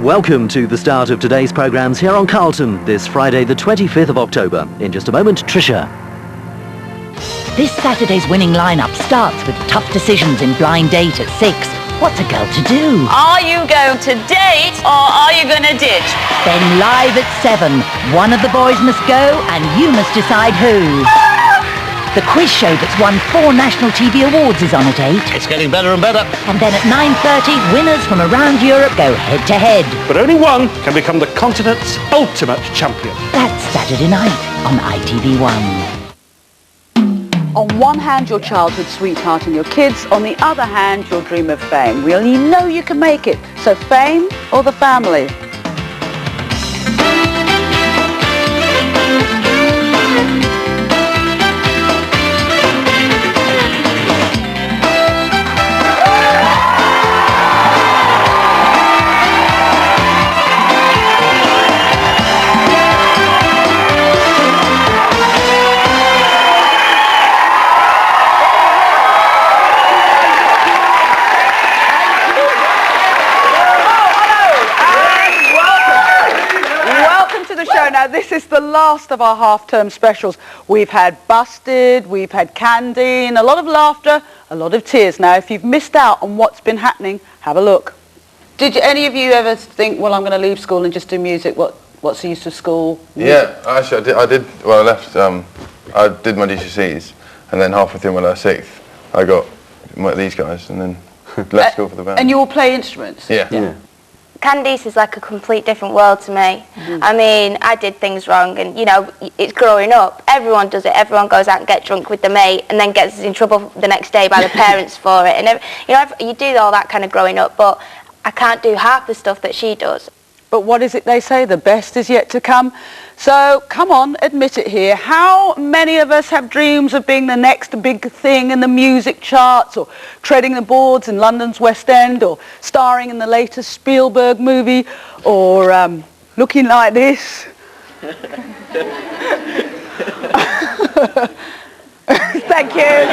Welcome to the start of today's programmes here on Carlton, this Friday the 25th of October. In just a moment, Trisha. This Saturday's winning lineup starts with tough decisions in Blind Date at 6. What's a girl to do? Are you going to date or are you going to ditch? Then live at 7, one of the boys must go and you must decide who. The quiz show that's won 4 national TV awards is on at 8. It's getting better and better. And then at 9:30, winners from around Europe go head-to-head. But only one can become the continent's ultimate champion. That's Saturday night on ITV1. On one hand, your childhood sweetheart and your kids. On the other hand, your dream of fame. Well, you know you can make it. So fame or the family? Now, this is the last of our half-term specials. We've had Busted, we've had Candy, and a lot of laughter, a lot of tears. Now, if you've missed out on what's been happening, have a look. Did any of you ever think, well, I'm going to leave school and just do music? What's the use of school? Yeah, actually, I did. Well, I left. I did my GCSEs, and then halfway through my last 6th, I got these guys, and then left school for the band. And you all play instruments? Yeah. Candice is like a complete different world to me. I mean, I did things wrong and, you know, it's growing up. Everyone does it. Everyone goes out and gets drunk with the mate and then gets in trouble the next day by the parents for it. And, you know, you do all that kind of growing up, but I can't do half the stuff that she does. But what is it they say? The best is yet to come. So, come on, admit it here. How many of us have dreams of being the next big thing in the music charts, or treading the boards in London's West End, or starring in the latest Spielberg movie, or looking like this? Thank you.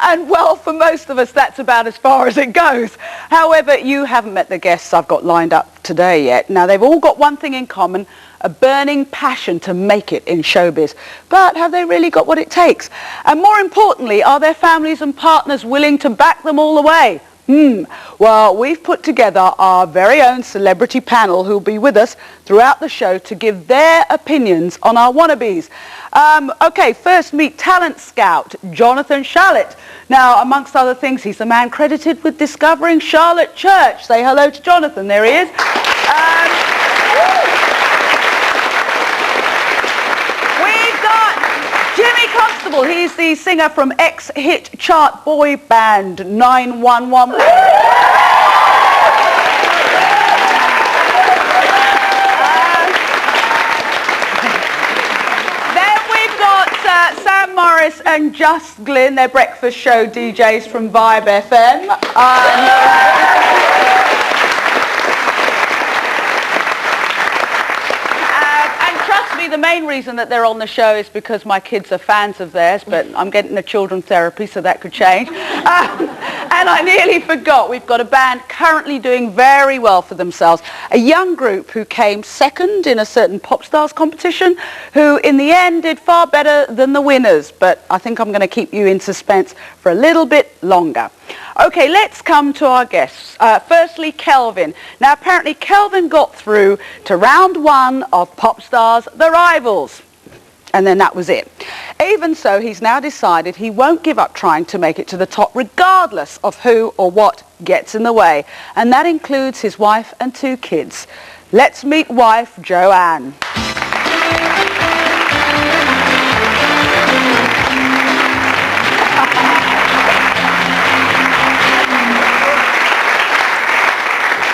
And well, for most of us, that's about as far as it goes. However, you haven't met the guests I've got lined up today yet. Now, they've all got one thing in common, a burning passion to make it in showbiz. But have they really got what it takes? And more importantly, are their families and partners willing to back them all the way? Well, we've put together our very own celebrity panel who'll be with us throughout the show to give their opinions on our wannabes. Okay, first meet talent scout Jonathan Charlotte. Now, amongst other things, he's the man credited with discovering Charlotte Church. Say hello to Jonathan. There he is. We've got Jimmy Constable. He's the singer from ex-hit chart boy band 911. Sam Morris and Just Glynn, their breakfast show DJs from Vibe FM. And trust me, the main reason that they're on the show is because my kids are fans of theirs, but I'm getting the children therapy, so that could change. And I nearly forgot, we've got a band currently doing very well for themselves. A young group who came second in a certain pop stars competition, who in the end did far better than the winners. But I think I'm going to keep you in suspense for a little bit longer. Okay, let's come to our guests. Firstly, Kelvin. Now, apparently Kelvin got through to round 1 of Pop Stars The Rivals. And then that was it. Even so, he's now decided he won't give up trying to make it to the top regardless of who or what gets in the way. And that includes his wife and 2 kids. Let's meet wife Joanne.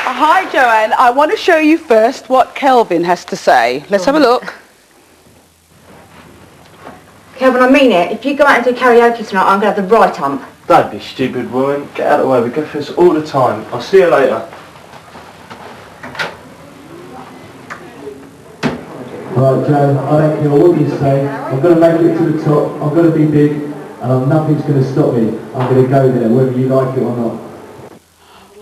Hi Joanne, I want to show you first what Kelvin has to say. Let's have a look. Kelvin, I mean it. If you go out and do karaoke tonight, I'm going to have the right hump. Don't be stupid, woman. Get out of the way. We go through this all the time. I'll see you later. Right, Joe, I don't care what you say. I'm going to make it to the top. I'm going to be big, and nothing's going to stop me. I'm going to go there, whether you like it or not.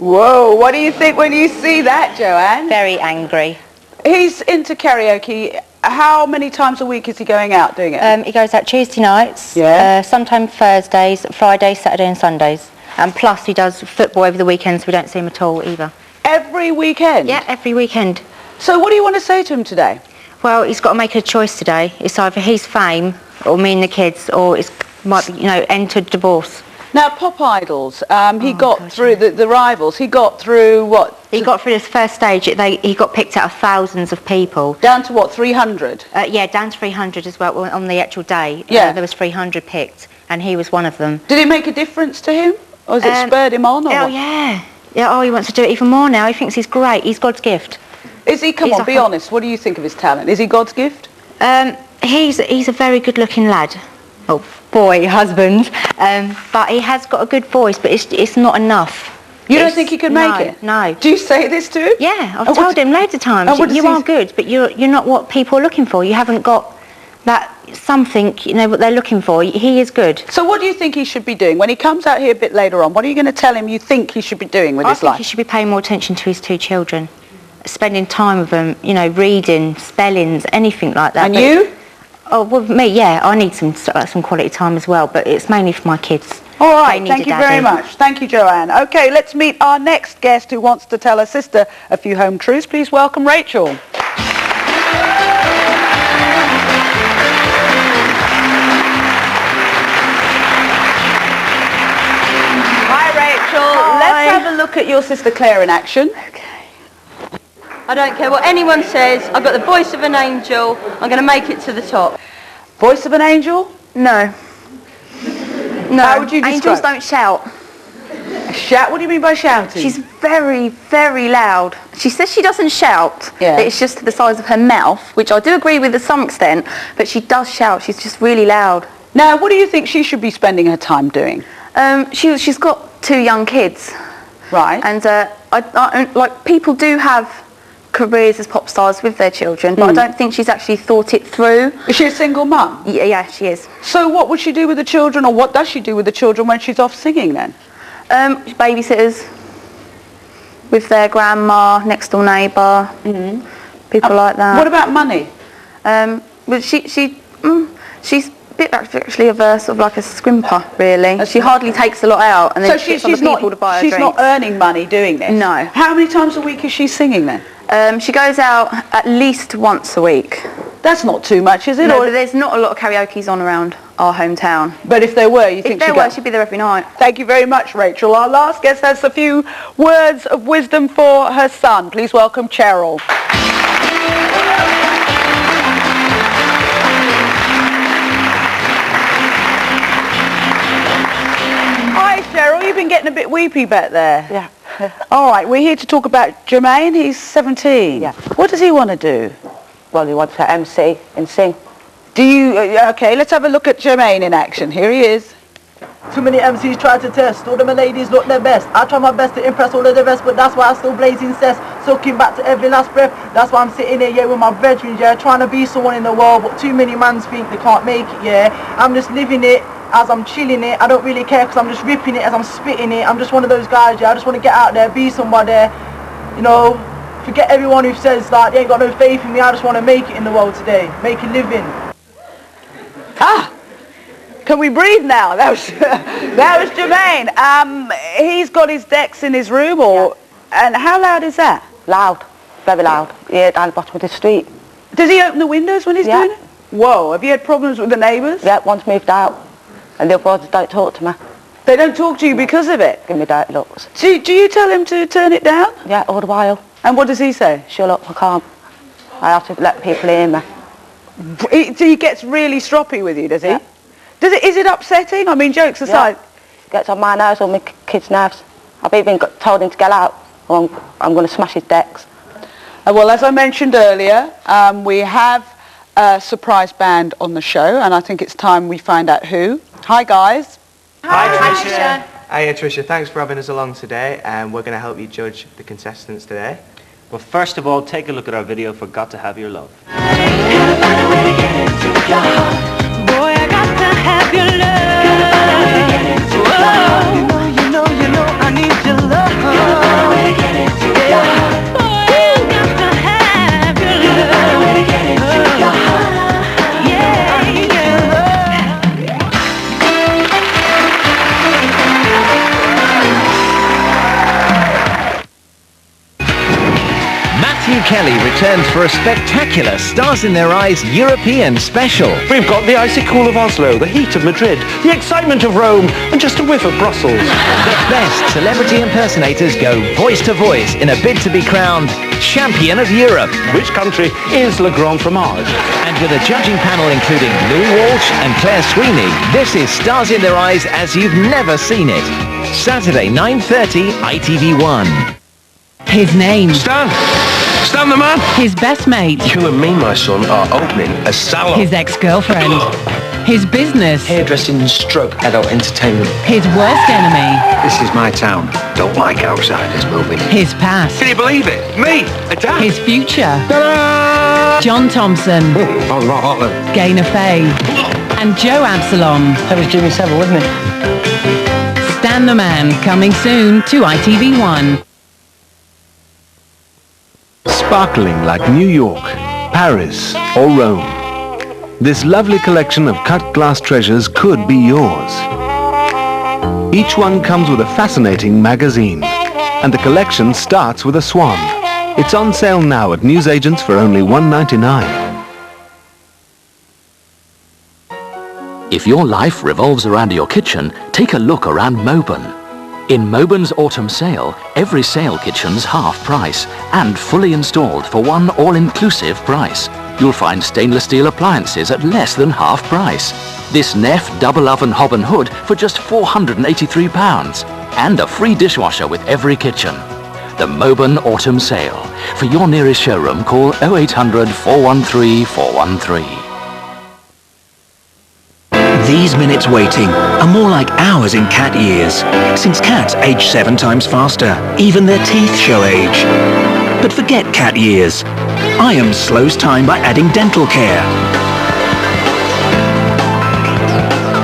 Whoa, what do you think when you see that, Joanne? Very angry. He's into karaoke. How many times a week is he going out doing it? He goes out Tuesday nights, Yeah. sometimes Thursdays, Fridays, Saturday and Sundays. And plus he does football over the weekends, we don't see him at all either. Every weekend? Yeah, every weekend. So what do you want to say to him today? Well, he's got to make a choice today. It's either his fame or me and the kids, or it might be, entered divorce. Now, Pop Idols, he got through the rivals. He got through what? He got through this first stage. He got picked out of thousands of people. Down to what, 300? Yeah, down to 300 as well on the actual day. Yeah. There was 300 picked, and he was one of them. Did it make a difference to him? Or has it spurred him on? Or Oh, what? yeah. Yeah, he wants to do it even more now. He thinks he's great. He's God's gift. Is he? Come He's on, be honest. What do you think of his talent? Is he God's gift? He's a very good-looking lad. Oh, boy, husband. But he has got a good voice, but it's not enough. You don't think he could make it? No. Do you say this to him? Yeah, I've told him loads of times. And what does You he are good, but you're not what people are looking for. You haven't got that something, what they're looking for. He is good. So what do you think he should be doing? When he comes out here a bit later on, what are you going to tell him you think he should be doing with I his think life? he should be paying more attention to his two children. Spending time with them, reading, spellings, anything like that. And But you? Oh, with me, yeah, I need some quality time as well, but it's mainly for my kids. All They right, need thank a you very daddy. much. Thank you, Joanne. Okay, let's meet our next guest who wants to tell her sister a few home truths. Please welcome Rachel. Hi, Rachel. Hi. Let's have a look at your sister Claire in action. I don't care what anyone says. I've got the voice of an angel. I'm going to make it to the top. Voice of an angel? No. No. How would you describe? Angels don't shout. Shout? What do you mean by shouting? She's very, very loud. She says she doesn't shout. Yeah. But it's just to the size of her mouth, which I do agree with to some extent, but she does shout. She's just really loud. Now, what do you think she should be spending her time doing? She's got 2 young kids. Right. And like people do have careers as pop stars with their children, but I don't think she's actually thought it through. Is she a single mum? Yeah, she is. So what would she do with the children, or what does she do with the children when she's off singing then? Babysitters with their grandma, next door neighbour, people like that. What about money? But she's a bit actually of a sort of like a scrimper, really. She hardly takes a lot out, and then So gets other people to buy her she's not drinks. earning money doing this? No. How many times a week is she singing then? She goes out at least once a week. That's not too much, is it? No, Or- but there's not a lot of karaoke's on around our hometown. But if there were, you If think there she'd were, go? she'd be there every night. Thank you very much, Rachel. Our last guest has a few words of wisdom for her son. Please welcome Cheryl. Hi, Cheryl. You've been getting a bit weepy back there. Yeah. All right, we're here to talk about Jermaine. He's 17. Yeah. What does he want to do? Well, he wants to MC and sing. Do you... okay, let's have a look at Jermaine in action. Here he is. Too many MCs try to test, all of my ladies look their best. I try my best to impress all of the rest, but that's why I still blaze incest, soaking back to every last breath. That's why I'm sitting here, yeah, with my brethren, yeah, trying to be someone in the world, but too many mans think they can't make it, yeah. I'm just living it as I'm chilling it. I don't really care because I'm just ripping it as I'm spitting it. I'm just one of those guys, yeah, I just want to get out there, be somebody, you know. Forget everyone who says that they ain't got no faith in me. I just want to make it in the world today, make a living. Ah! Can we breathe now? That was that was Jermaine. He's got his decks in his room, or and how loud is that? Loud. Very loud. Yeah, down the bottom of the street. Does he open the windows when he's Yeah. doing it? Whoa! Have you had problems with the neighbours? Yeah, one's moved out. And the other ones don't talk to me. They don't talk to you because of it. Give me dirty looks. Do you tell him to turn it down? Yeah, all the while. And what does he say? Shut up, I can't. I have to let people hear me. He gets really stroppy with you, does he? Yeah. Is it upsetting? I mean, jokes aside. Gets on my nerves, all my kids' nerves. I've even told him to get out, or I'm going to smash his decks. Well, as I mentioned earlier, we have a surprise band on the show, and I think it's time we find out who. Hi, guys. Hi, Trisha. Hiya, Trisha. Thanks for having us along today, and we're going to help you judge the contestants today. Well, first of all, take a look at our video for Got to Have Your Love. Boy, I got to have your love. You know, I need your love. your heart. Boy, I got to have your love. You're the better way to get into your heart. Yeah, yeah. Matthew Kelly returns for a spectacular Stars in Their Eyes European special. We've got the icy cool of Oslo, the heat of Madrid, the excitement of Rome, and just a whiff of Brussels. The best celebrity impersonators go voice to voice in a bid to be crowned Champion of Europe. Which country is Le Grand Fromage? And with a judging panel including Louis Walsh and Claire Sweeney, this is Stars in Their Eyes as you've never seen it. Saturday, 9:30, ITV1. His name. Stan the man. His best mate. You and me, my son, are opening a salon. His ex-girlfriend. His business. Hairdressing stroke adult entertainment. His worst enemy. This is my town. Don't like outsiders moving. His past. Can you believe it? Me, a dad. His future. Ta-da! John Thompson. Gaynor Faye. And Joe Absalom. That was Jimmy Savile, wasn't it? Stan the Man, coming soon to ITV1. Sparkling like New York, Paris or Rome. This lovely collection of cut glass treasures could be yours. Each one comes with a fascinating magazine, and the collection starts with a swan. It's on sale now at newsagents for only $1.99. If your life revolves around your kitchen, take a look around Moban. In Moban's autumn sale, every sale kitchen's half price and fully installed for one all-inclusive price. You'll find stainless steel appliances at less than half price. This Neff double oven hob and hood for just £483 and a free dishwasher with every kitchen. The Moban autumn sale. For your nearest showroom, call 0800 413 413. These minutes waiting are more like hours in cat years, since cats age 7 times faster. Even their teeth show age. But forget cat years. IAMS slows time by adding dental care.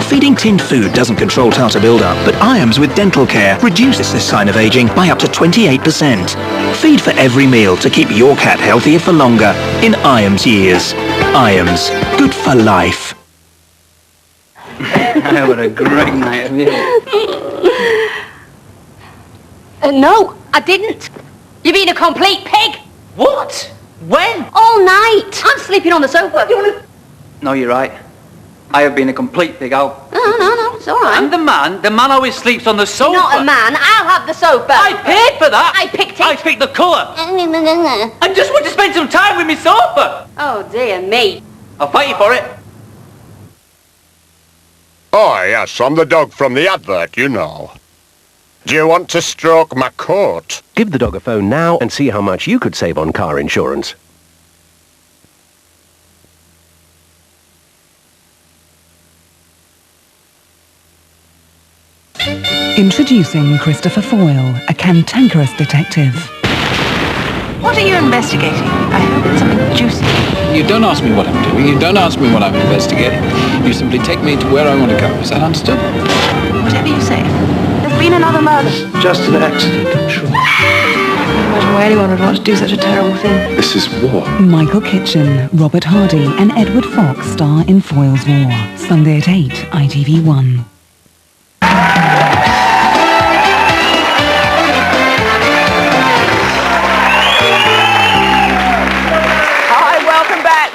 Feeding tinned food doesn't control tartar buildup, but IAMS with dental care reduces this sign of aging by up to 28%. Feed for every meal to keep your cat healthier for longer in IAMS years. IAMS, good for life. What a great night of you. No, I didn't. You've been a complete pig. What? When? All night. I'm sleeping on the sofa. No, you're right. I have been a complete pig. No, it's all right. I'm the man. The man always sleeps on the sofa. You're not a man. I'll have the sofa. I paid for that. I picked it. I picked the colour. I just want to spend some time with my sofa. Oh, dear me. I'll fight you for it. Oh, yes, I'm the dog from the advert, you know. Do you want to stroke my coat? Give the dog a phone now and see how much you could save on car insurance. Introducing Christopher Foyle, a cantankerous detective. What are you investigating? I hope it's something juicy. You don't ask me what I'm doing, you don't ask me what I'm investigating. You simply take me to where I want to go. Is that understood? Whatever you say. There's been another murder. Just an accident, I'm sure. I can't imagine why anyone would want to do such a terrible thing. This is war. Michael Kitchen, Robert Hardy and Edward Fox star in Foyle's War. Sunday at 8, ITV1.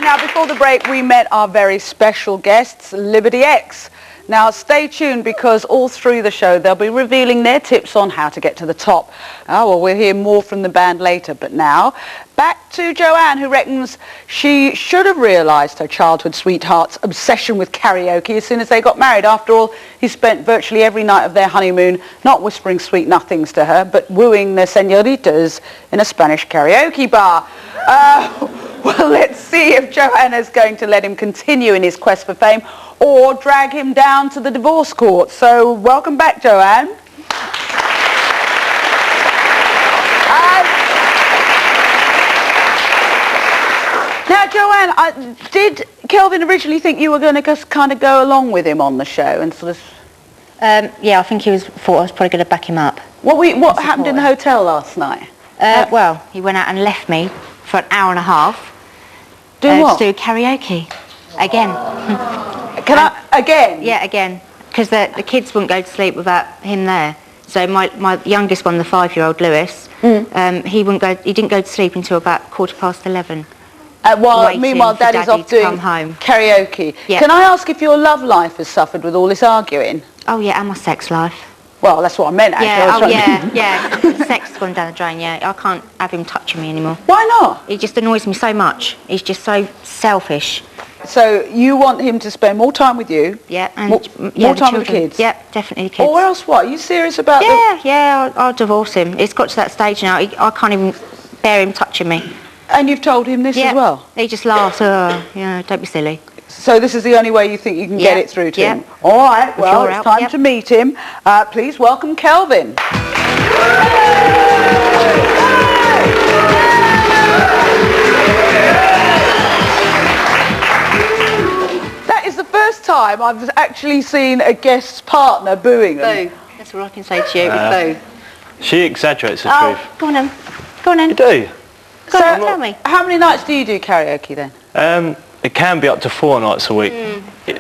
Now, before the break, we met our very special guests, Liberty X. Now, stay tuned because all through the show, they'll be revealing their tips on how to get to the top. Oh, well, we'll hear more from the band later. But now, back to Joanne, who reckons she should have realised her childhood sweetheart's obsession with karaoke as soon as they got married. After all, he spent virtually every night of their honeymoon not whispering sweet nothings to her, but wooing the senoritas in a Spanish karaoke bar. Well, let's see if Joanna's going to let him continue in his quest for fame or drag him down to the divorce court. So, welcome back, Joanne. Now, Joanne, did Kelvin originally think you were going to just kind of go along with him on the show and sort of... Yeah, I think thought I was probably going to back him up. What happened in the hotel last night? Well, he went out and left me for an hour and a half. Do what? To do karaoke. Again. Can I? Again? Yeah, again. Because the kids wouldn't go to sleep without him there. So my youngest one, the 5-year-old Lewis, he didn't go to sleep until about 11:15. Meanwhile, Daddy's off doing karaoke. Yeah. Can I ask if your love life has suffered with all this arguing? Oh yeah, and my sex life. Well, that's what I meant, actually. Yeah. Sex has gone down the drain, yeah. I can't have him touching me anymore. Why not? He just annoys me so much. He's just so selfish. So you want him to spend more time with you? Yeah, and more time with the kids? Yeah, definitely the kids. Or else what? Are you serious about I'll divorce him. It's got to that stage now. I can't even bear him touching me. And you've told him this as well? He just laughs. Don't be silly. So this is the only way you think you can get it through to him? All right, well, it's time to meet him. Please welcome Kelvin. That is the first time I've actually seen a guest's partner booing them. Boo. That's all I can say to you. Boo. She exaggerates the truth. Go on then. Go on then. You do? So tell me, how many nights do you do karaoke then? It can be up to 4 nights a week.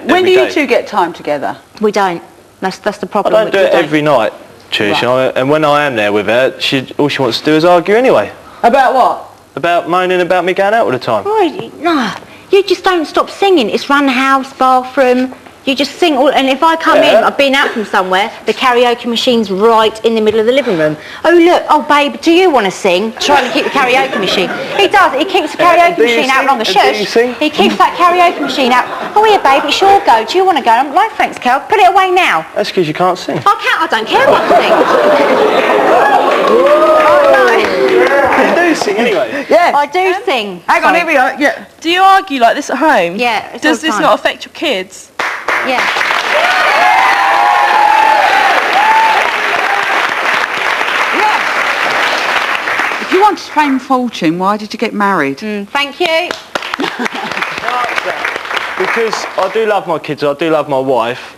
When do you two get time together? We don't. That's the problem. I don't do it every night, Trisha. Right. And when I am there with her, all she wants to do is argue anyway. About what? About moaning about me going out all the time. Right, no. You just don't stop singing. It's run house, bathroom. You just sing all, and if I come in, I've been out from somewhere, the karaoke machine's right in the middle of the living room. Oh look, oh babe, do you want to sing? Trying to keep the karaoke machine. He does, he keeps the karaoke machine out on the shush. He keeps that karaoke machine out. Oh here babe, it's your go, do you want to go? I'm like, no thanks Kel, put it away now. That's because you can't sing. I don't care what I sing. You do sing anyway. Yeah. I do sing. Hang on, here we are. Yeah. Do you argue like this at home? Yeah. Does this not affect your kids? Yeah. If you want fame and fortune, why did you get married? Thank you. Because I do love my kids, I do love my wife.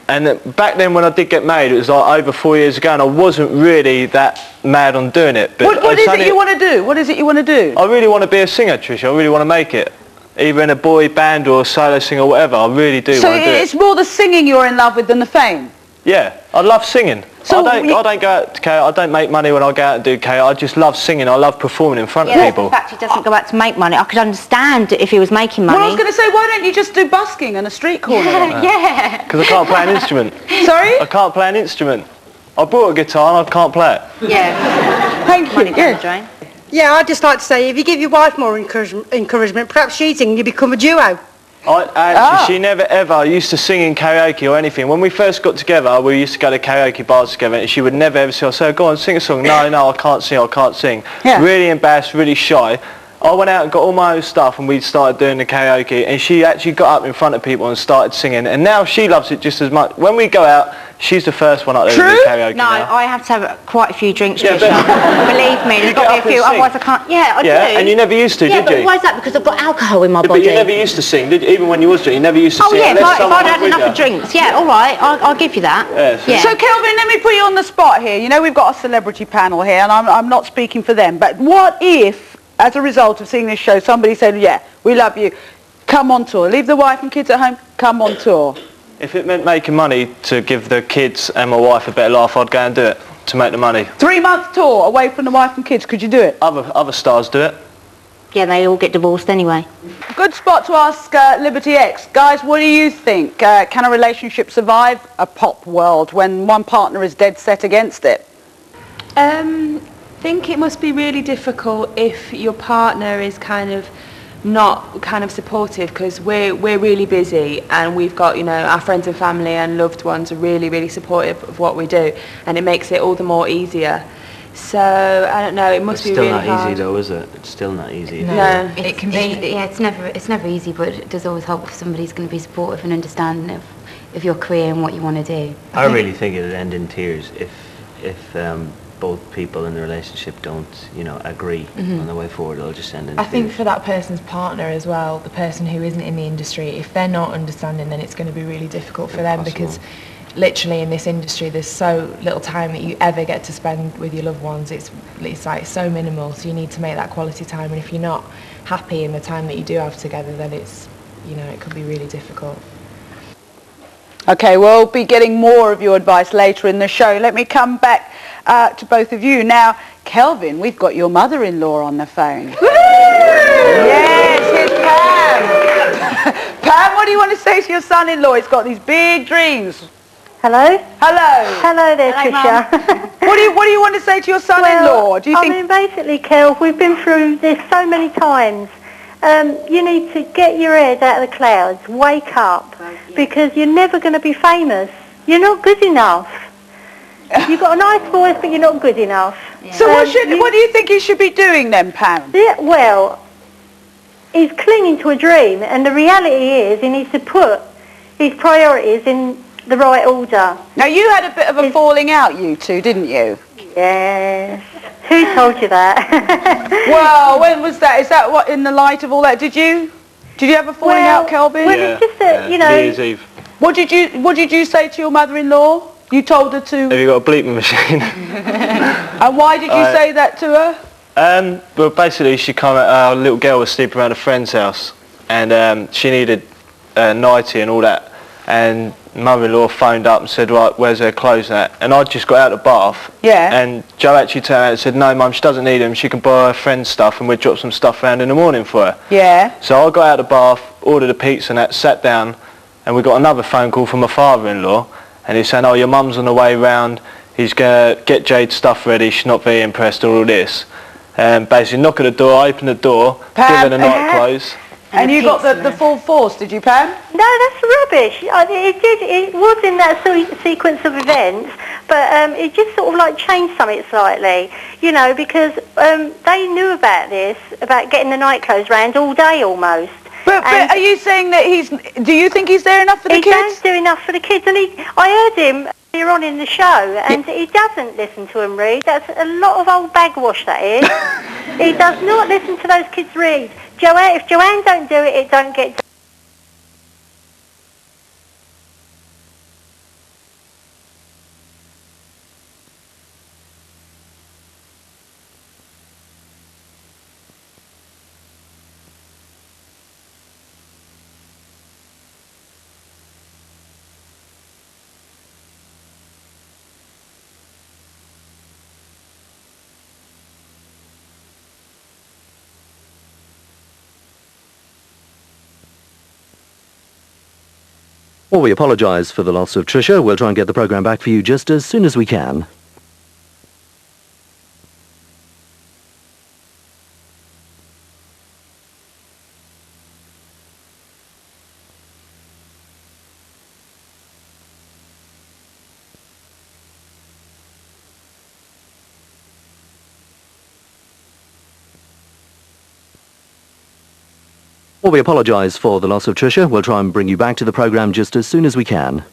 And back then when I did get married, it was like over 4 years ago, and I wasn't really that mad on doing it. But what is it you want to do? What is it you want to do? I really want to be a singer, Trisha. I really want to make it. Either in a boy band or a solo singer or whatever. I really do want to do it. So it's more the singing you're in love with than the fame? Yeah, I love singing. So I don't go out to karaoke, I don't make money when I go out and do karaoke. I just love singing. I love performing in front of people. The fact he doesn't go out to make money, I could understand if he was making money. Well, I was going to say, why don't you just do busking in a street corner? Yeah. Because I can't play an instrument. Sorry? I can't play an instrument. I brought a guitar and I can't play it. Yeah. Thank you. Money down the drain. Yeah, I'd just like to say, if you give your wife more encouragement, perhaps she'd sing and you become a duo. She never ever used to sing in karaoke or anything. When we first got together, we used to go to karaoke bars together, and she would never ever say, go on, sing a song. No, I can't sing, I can't sing. Yeah. Really embarrassed, really shy. I went out and got all my own stuff and we started doing the karaoke, and she actually got up in front of people and started singing, and now she loves it just as much. When we go out, she's the first one up there to do karaoke. No, now. I have to have quite a few drinks, Trisha. Believe me, there's got to be a few, otherwise I can't. Yeah, I do. Yeah, and you never used to, did but you? why is that? Because I've got alcohol in my body. But you never used to sing, did you? Even when you was drinking, you never used to sing. Oh yeah, if I'd had with enough you. of drinks, yeah, all right, I'll give you that. Yeah. So Kelvin, let me put you on the spot here. You know, we've got a celebrity panel here, and I'm not speaking for them, but what if, as a result of seeing this show, somebody said, yeah, we love you, come on tour, leave the wife and kids at home, come on tour? If it meant making money to give the kids and my wife a better life, I'd go and do it to make the money. 3-month tour away from the wife and kids, could you do it? Other stars do it. Yeah, they all get divorced anyway. Good spot to ask Liberty X. Guys, what do you think? Can a relationship survive a pop world when one partner is dead set against it? I think it must be really difficult if your partner is kind of not kind of supportive, because we're really busy and we've got, you know, our friends and family and loved ones are really supportive of what we do, and it makes it all the more easier. So I don't know, it must be really hard. It's still not easy though, is it? It's still not easy. No. It can be. Yeah, it's never easy, but it does always help if somebody's going to be supportive and understanding of your career and what you want to do. I really think it'd end in tears if both people in the relationship don't, you know, agree on the way forward. It'll just end in I tears. think for that person's partner as well, the person who isn't in the industry, if they're not understanding, then it's going to be really difficult for them, because literally in this industry there's so little time that you ever get to spend with your loved ones. It's like so minimal, so you need to make that quality time, and if you're not happy in the time that you do have together, then it's, you know, it could be really difficult. Okay, we'll be getting more of your advice later in the show. Let me come back to both of you. Now, Kelvin, we've got your mother-in-law on the phone. Yes, here's Pam. Pam, what do you want to say to your son-in-law? He's got these big dreams. Hello? Hello. Hello there, Trisha. What do you want to say to your son-in-law? Well, Do you think... I mean, basically, Kel, we've been through this so many times. You need to get your head out of the clouds, wake up, because you're never going to be famous. You're not good enough. You've got a nice voice, but you're not good enough. Yeah. So what do you think he should be doing then, Pam? Yeah, well, he's clinging to a dream, and the reality is he needs to put his priorities in the right order. Now, you had a bit of a falling out, you two, didn't you? Yes. Who told you that? Well, when was that? Is that what, in the light of all that? Did you have a falling out, Kelvin? Well, it's just that, you know... New Year's Eve. What did you say to your mother-in-law? You told her to... Have you got a bleeping machine? And why did you say that to her? Well, basically, our little girl was sleeping around a friend's house, and she needed nightie and all that. And mother-in-law phoned up and said, right, where's her clothes at? And I just got out of the bath. Yeah. And Joe actually turned around and said, no, Mum, she doesn't need them. She can borrow her friend's stuff, and we'll drop some stuff around in the morning for her. Yeah. So I got out of the bath, ordered a pizza and that, sat down, and we got another phone call from my father-in-law, and he's saying, oh, your mum's on the way round. He's going to get Jade's stuff ready. She's not very impressed, all this. Basically, knock at the door, I open the door, give her the night clothes. And you got the full force, did you, Pam? No, that's rubbish. It was in that sequence of events, but it just sort of like changed something slightly, you know, because they knew about this, about getting the night clothes round all day almost. But are you saying that do you think he's there enough for the kids? He does do enough for the kids, and I heard him earlier on in the show, and he doesn't listen to them read. That's a lot of old bagwash, that is. He does not listen to those kids read. If Joanne don't do it, it don't get done. Well, we apologise for the loss of Trisha. We'll try and get the programme back for you just as soon as we can. Well, we apologise for the loss of Trisha. We'll try and bring you back to the programme just as soon as we can.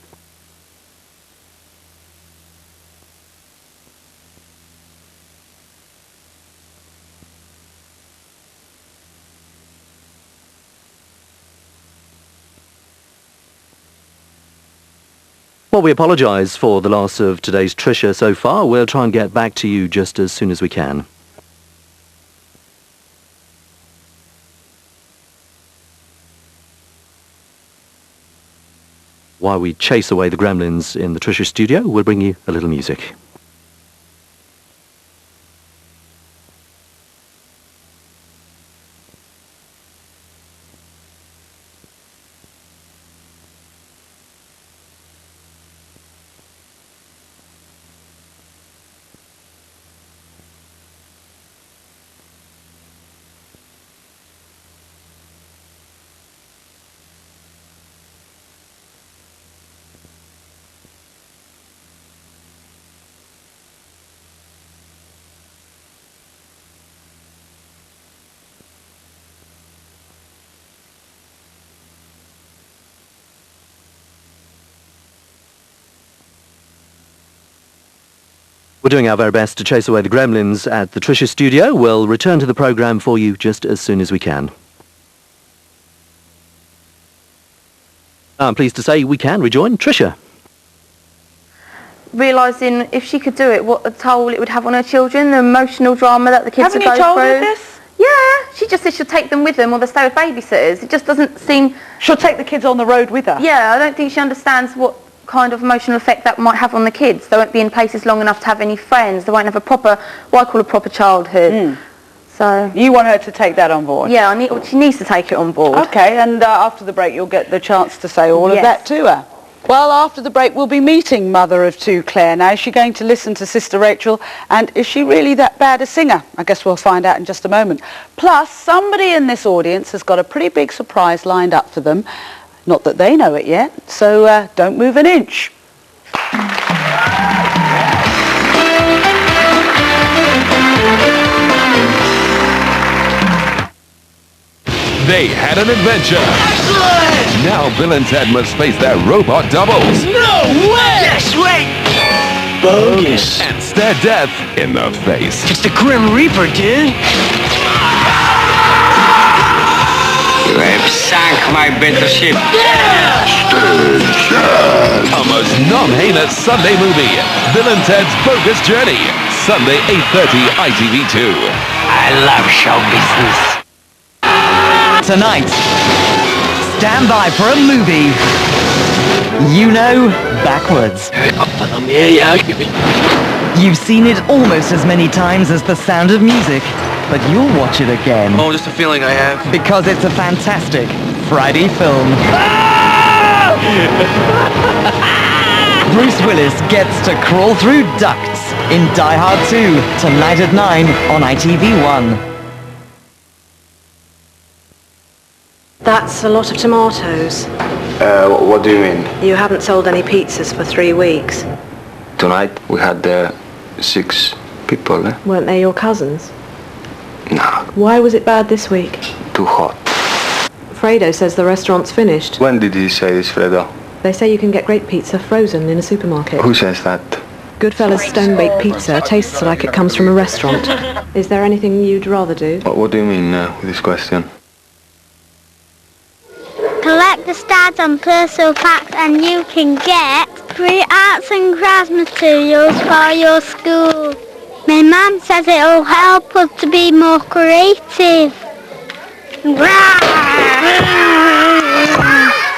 Well, we apologise for the loss of today's Trisha so far. We'll try and get back to you just as soon as we can. While we chase away the gremlins in the Trisha studio, we'll bring you a little music. We're doing our very best to chase away the gremlins at the Trisha studio. We'll return to the programme for you just as soon as we can. I'm pleased to say we can rejoin Trisha. realising if she could do it, what a toll it would have on her children, the emotional drama that the kids Haven't are you going told through. her this? Yeah, she just says she'll take them with them or they'll stay with babysitters. It just doesn't seem... She'll take the kids on the road with her? Yeah, I don't think she understands what kind of emotional effect that might have on the kids. They won't be in places long enough to have any friends. They won't have a proper, what I call a proper childhood. So you want her to take that on board? Yeah, she needs to take it on board. Okay, and after the break you'll get the chance to say all of that to her. Well, after the break we'll be meeting mother of two, Claire. Now, is she going to listen to Sister Rachel, and is she really that bad a singer? I guess we'll find out in just a moment. Plus, somebody in this audience has got a pretty big surprise lined up for them. Not that they know it yet, so don't move an inch. They had an adventure. Excellent! Now Bill and Ted must face their robot doubles. No way! Yes, wait! Bogus. And stare death in the face. It's the Grim Reaper, dude. You have sunk my battleship. A most non-heinous Sunday movie. Bill and Ted's Bogus Journey. Sunday, 8:30, ITV2. I love show business. Tonight, stand by for a movie. You know, backwards. You've seen it almost as many times as The Sound of Music, but you'll watch it again. Oh, just a feeling I have. Because it's a fantastic Friday film. Bruce Willis gets to crawl through ducts in Die Hard 2, tonight at 9 on ITV1. That's a lot of tomatoes. What do you mean? You haven't sold any pizzas for 3 weeks. Tonight we had 6 people, eh? Weren't they your cousins? No. Why was it bad this week? Too hot. Fredo says the restaurant's finished. When did he say this, Fredo? They say you can get great pizza frozen in a supermarket. Who says that? Goodfellas stone-baked pizza tastes like it comes from a restaurant. Is there anything you'd rather do? What do you mean with this question? Collect the stars on personal packs and you can get free arts and crafts materials for your school. My mum says it'll help us to be more creative.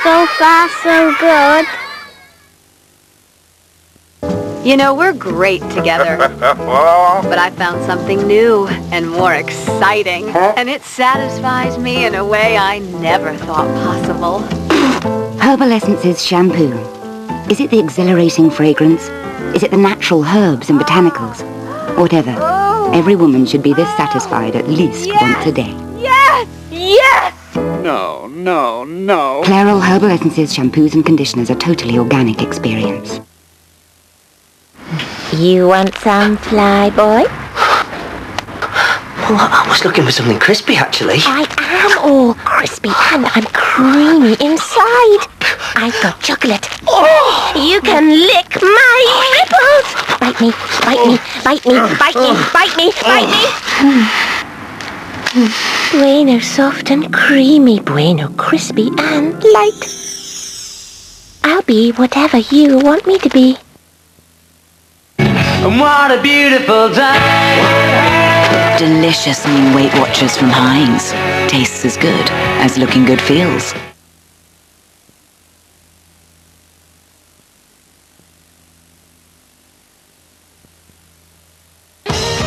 So far, so good. You know, we're great together. But I found something new and more exciting. And it satisfies me in a way I never thought possible. Herbal Essences shampoo. Is it the exhilarating fragrance? Is it the natural herbs and botanicals? Whatever. Every woman should be this satisfied at least once a day. Yes! Yes! No, no, no. Clairol Herbal Essences shampoos and conditioners are totally organic experience. You want some, fly boy? Well, I was looking for something crispy, actually. I am all crispy and I'm creamy inside. I've got chocolate. Oh! You can lick my nipples. Bite me, bite me, bite me, bite me, bite me, bite me. Bueno soft and creamy, bueno crispy and light. I'll be whatever you want me to be. And what a beautiful day! Delicious new Weight Watchers from Heinz. Tastes as good as looking good feels.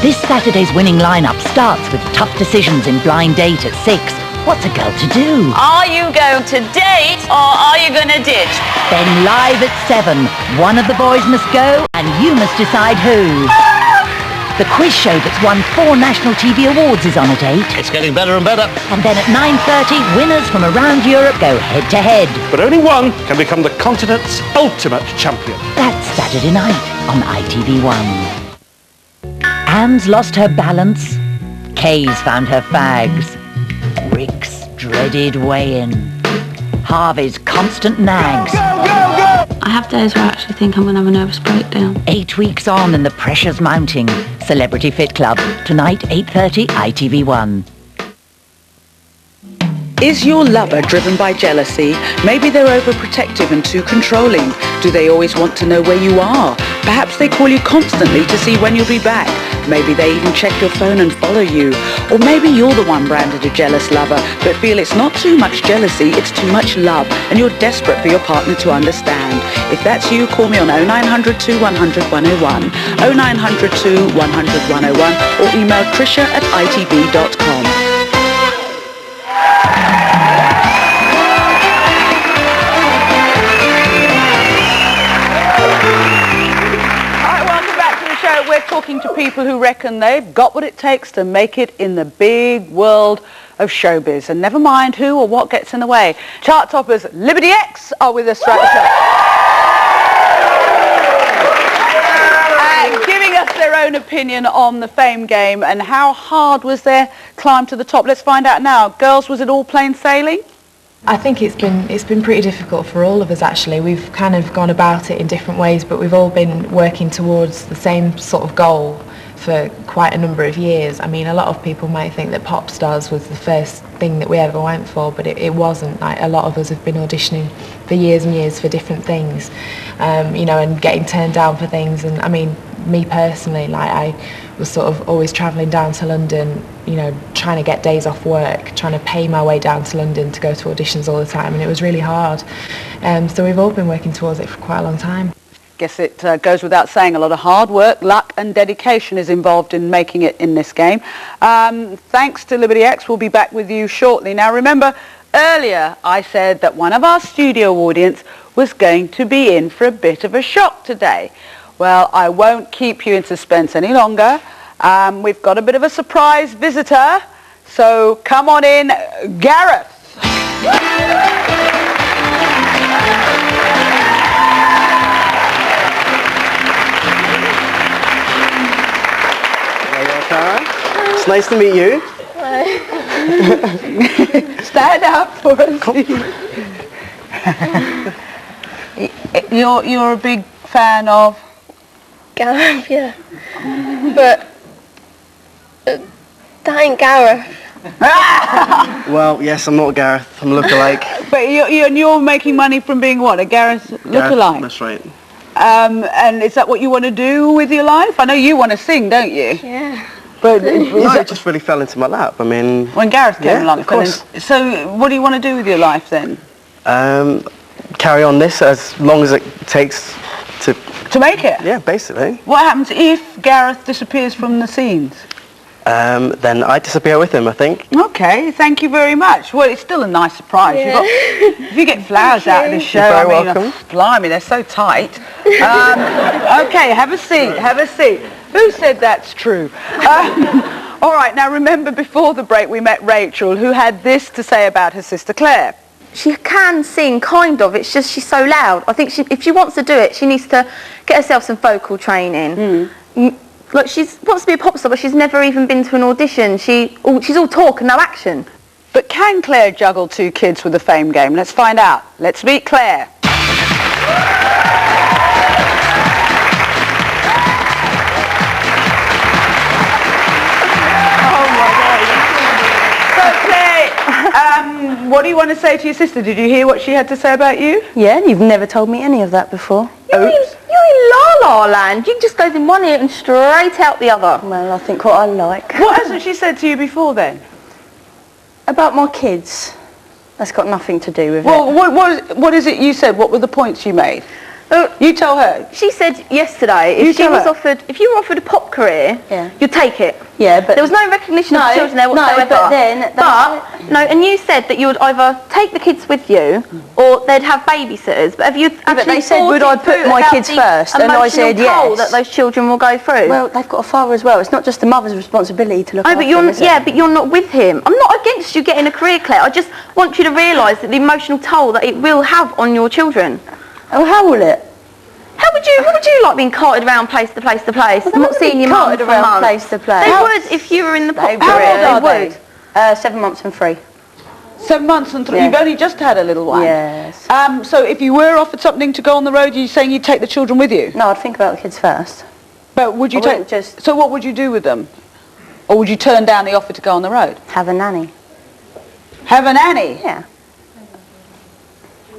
This Saturday's winning lineup starts with tough decisions in blind date at 6. What's a girl to do? Are you going to date or are you going to ditch? Then live at 7, one of the boys must go and you must decide who. The quiz show that's won 4 national TV awards is on at 8. It's getting better and better. And then at 9:30, winners from around Europe go head to head. But only one can become the continent's ultimate champion. That's Saturday night on ITV1. Anne's lost her balance. Kay's found her fags. Rick's dreaded weigh-in. Harvey's constant nags. I have days where I actually think I'm going to have a nervous breakdown. 8 weeks on and the pressure's mounting. Celebrity Fit Club, tonight 8:30 ITV1. Is your lover driven by jealousy? Maybe they're overprotective and too controlling. Do they always want to know where you are? Perhaps they call you constantly to see when you'll be back. Maybe they even check your phone and follow you. Or maybe you're the one branded a jealous lover, but feel it's not too much jealousy, it's too much love, and you're desperate for your partner to understand. If that's you, call me on 0900 200 101, 0900 200 101, or email Trisha@itv.com. We're talking to people who reckon they've got what it takes to make it in the big world of showbiz. And never mind who or what gets in the way. Chart toppers Liberty X are with us throughout the show. Giving us their own opinion on the fame game and how hard was their climb to the top. Let's find out now. Girls, was it all plain sailing? I think it's been pretty difficult for all of us actually. We've kind of gone about it in different ways, but we've all been working towards the same sort of goal for quite a number of years. I mean, a lot of people might think that Pop Stars was the first thing that we ever went for, but it wasn't. Like, a lot of us have been auditioning for years and years for different things, you know, and getting turned down for things. And I mean, me personally, like, I was sort of always travelling down to London, you know, trying to get days off work, trying to pay my way down to London to go to auditions all the time, and it was really hard. So we've all been working towards it for quite a long time. Guess it goes without saying a lot of hard work, luck and dedication is involved in making it in this game. Thanks to Liberty X, we'll be back with you shortly. Now remember, earlier I said that one of our studio audience was going to be in for a bit of a shock today. Well, I won't keep you in suspense any longer. We've got a bit of a surprise visitor, so come on in, Gareth. It's nice to meet you. Stand up for us. You're a big fan of Gareth, yeah. But that ain't Gareth. Well, yes, I'm not Gareth. I'm a lookalike. But you're making money from being what, a Gareth lookalike? That's right. And is that what you want to do with your life? I know you want to sing, don't you? Yeah. But no, it just really fell into my lap. I mean, when Gareth came along, of course. So what do you want to do with your life then? Carry on this as long as it takes to make it. Yeah, basically. What happens if Gareth disappears from the scenes? Then I disappear with him, I think. Okay, thank you very much. Well, it's still a nice surprise. Yeah. If you get flowers out of this show, You're very I mean, welcome. Blimey, they're so tight. Okay, have a seat, have a seat. Who said that's true? All right, now remember before the break we met Rachel, who had this to say about her sister Claire. She can sing, kind of. It's just she's so loud. I think if she wants to do it, she needs to get herself some vocal training. Like, she wants to be a pop star, but she's never even been to an audition. She's all talk and no action. But can Claire juggle two kids with the fame game? Let's find out. Let's meet Claire. What do you want to say to your sister? Did you hear what she had to say about you? Yeah, you've never told me any of that before. You're in La La Land. You just goes in one ear and straight out the other. Well, I think what I like. What hasn't she said to you before then? About my kids. That's got nothing to do with Well, it. what is it you said? What were the points you made? You tell her. She said yesterday, if you were offered a pop career, you'd take it. Yeah, but there was no recognition of children there whatsoever. No, but then... and you said that you would either take the kids with you or they'd have babysitters. But have you actually but they said, would I put my kids first? And I said yes. That those children will go through. Well, they've got a father as well. It's not just the mother's responsibility to look after them, is it? But you're not with him. I'm not against you getting a career, Claire. I just want you to realise that the emotional toll that it will have on your children. Oh, how will it? What would you like being carted around place to place to place? Well, I'm not seeing your mum for months. Place to place. They would if you were in the pop career. How old are they? 7 months and 3. 7 months and 3. Yeah. You've only just had a little one. Yes. So if you were offered something to go on the road, you're saying you'd take the children with you? No, I'd think about the kids first. But would you So what would you do with them? Or would you turn down the offer to go on the road? Have a nanny. Have a nanny? Yeah.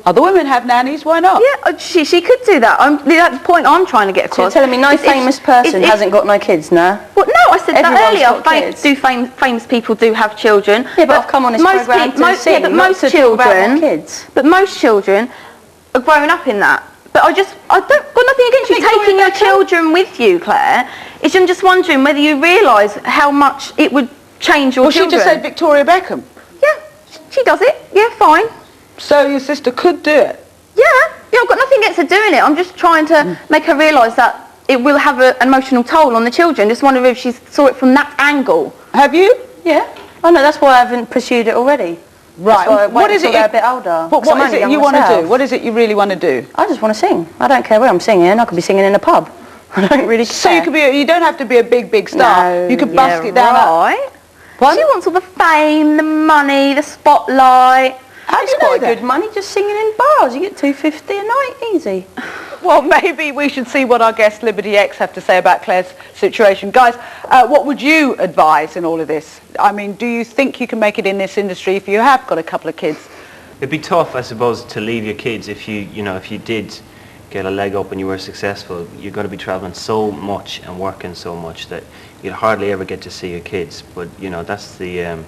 Other women have nannies, why not? Yeah, she could do that. That's the point I'm trying to get across. So you're telling me no famous person hasn't got no kids, no? Well, no, I said Everyone's that got kids. earlier. Famous people do have children. Yeah, but I've come on this programme to sing, but not to talk about my kids. But most children are growing up in that. But I got nothing against you taking your children with you, Claire. I'm just wondering whether you realise how much it would change your children. Well, she just said Victoria Beckham. Yeah, she does it. Yeah, fine. So your sister could do it? Yeah, I've got nothing against her doing it. I'm just trying to make her realise that it will have an emotional toll on the children. Just wonder if she saw it from that angle. Have you? Yeah. Oh no, that's why I haven't pursued it already. Right. What is it? They're a bit older. What is it you want to do? What is it you really want to do? I just want to sing. I don't care where I'm singing. I could be singing in a pub. I don't really care. So you could be. You don't have to be a big star. No, you could busk it down. Right. She wants all the fame, the money, the spotlight. It's quite good money just singing in bars. You get $2.50 a night, easy. Well, maybe we should see what our guest Liberty X have to say about Claire's situation. Guys, what would you advise in all of this? I mean, do you think you can make it in this industry if you have got a couple of kids? It'd be tough, I suppose, to leave your kids if you did get a leg up and you were successful. You're going to be traveling so much and working so much that you'll hardly ever get to see your kids. But that's the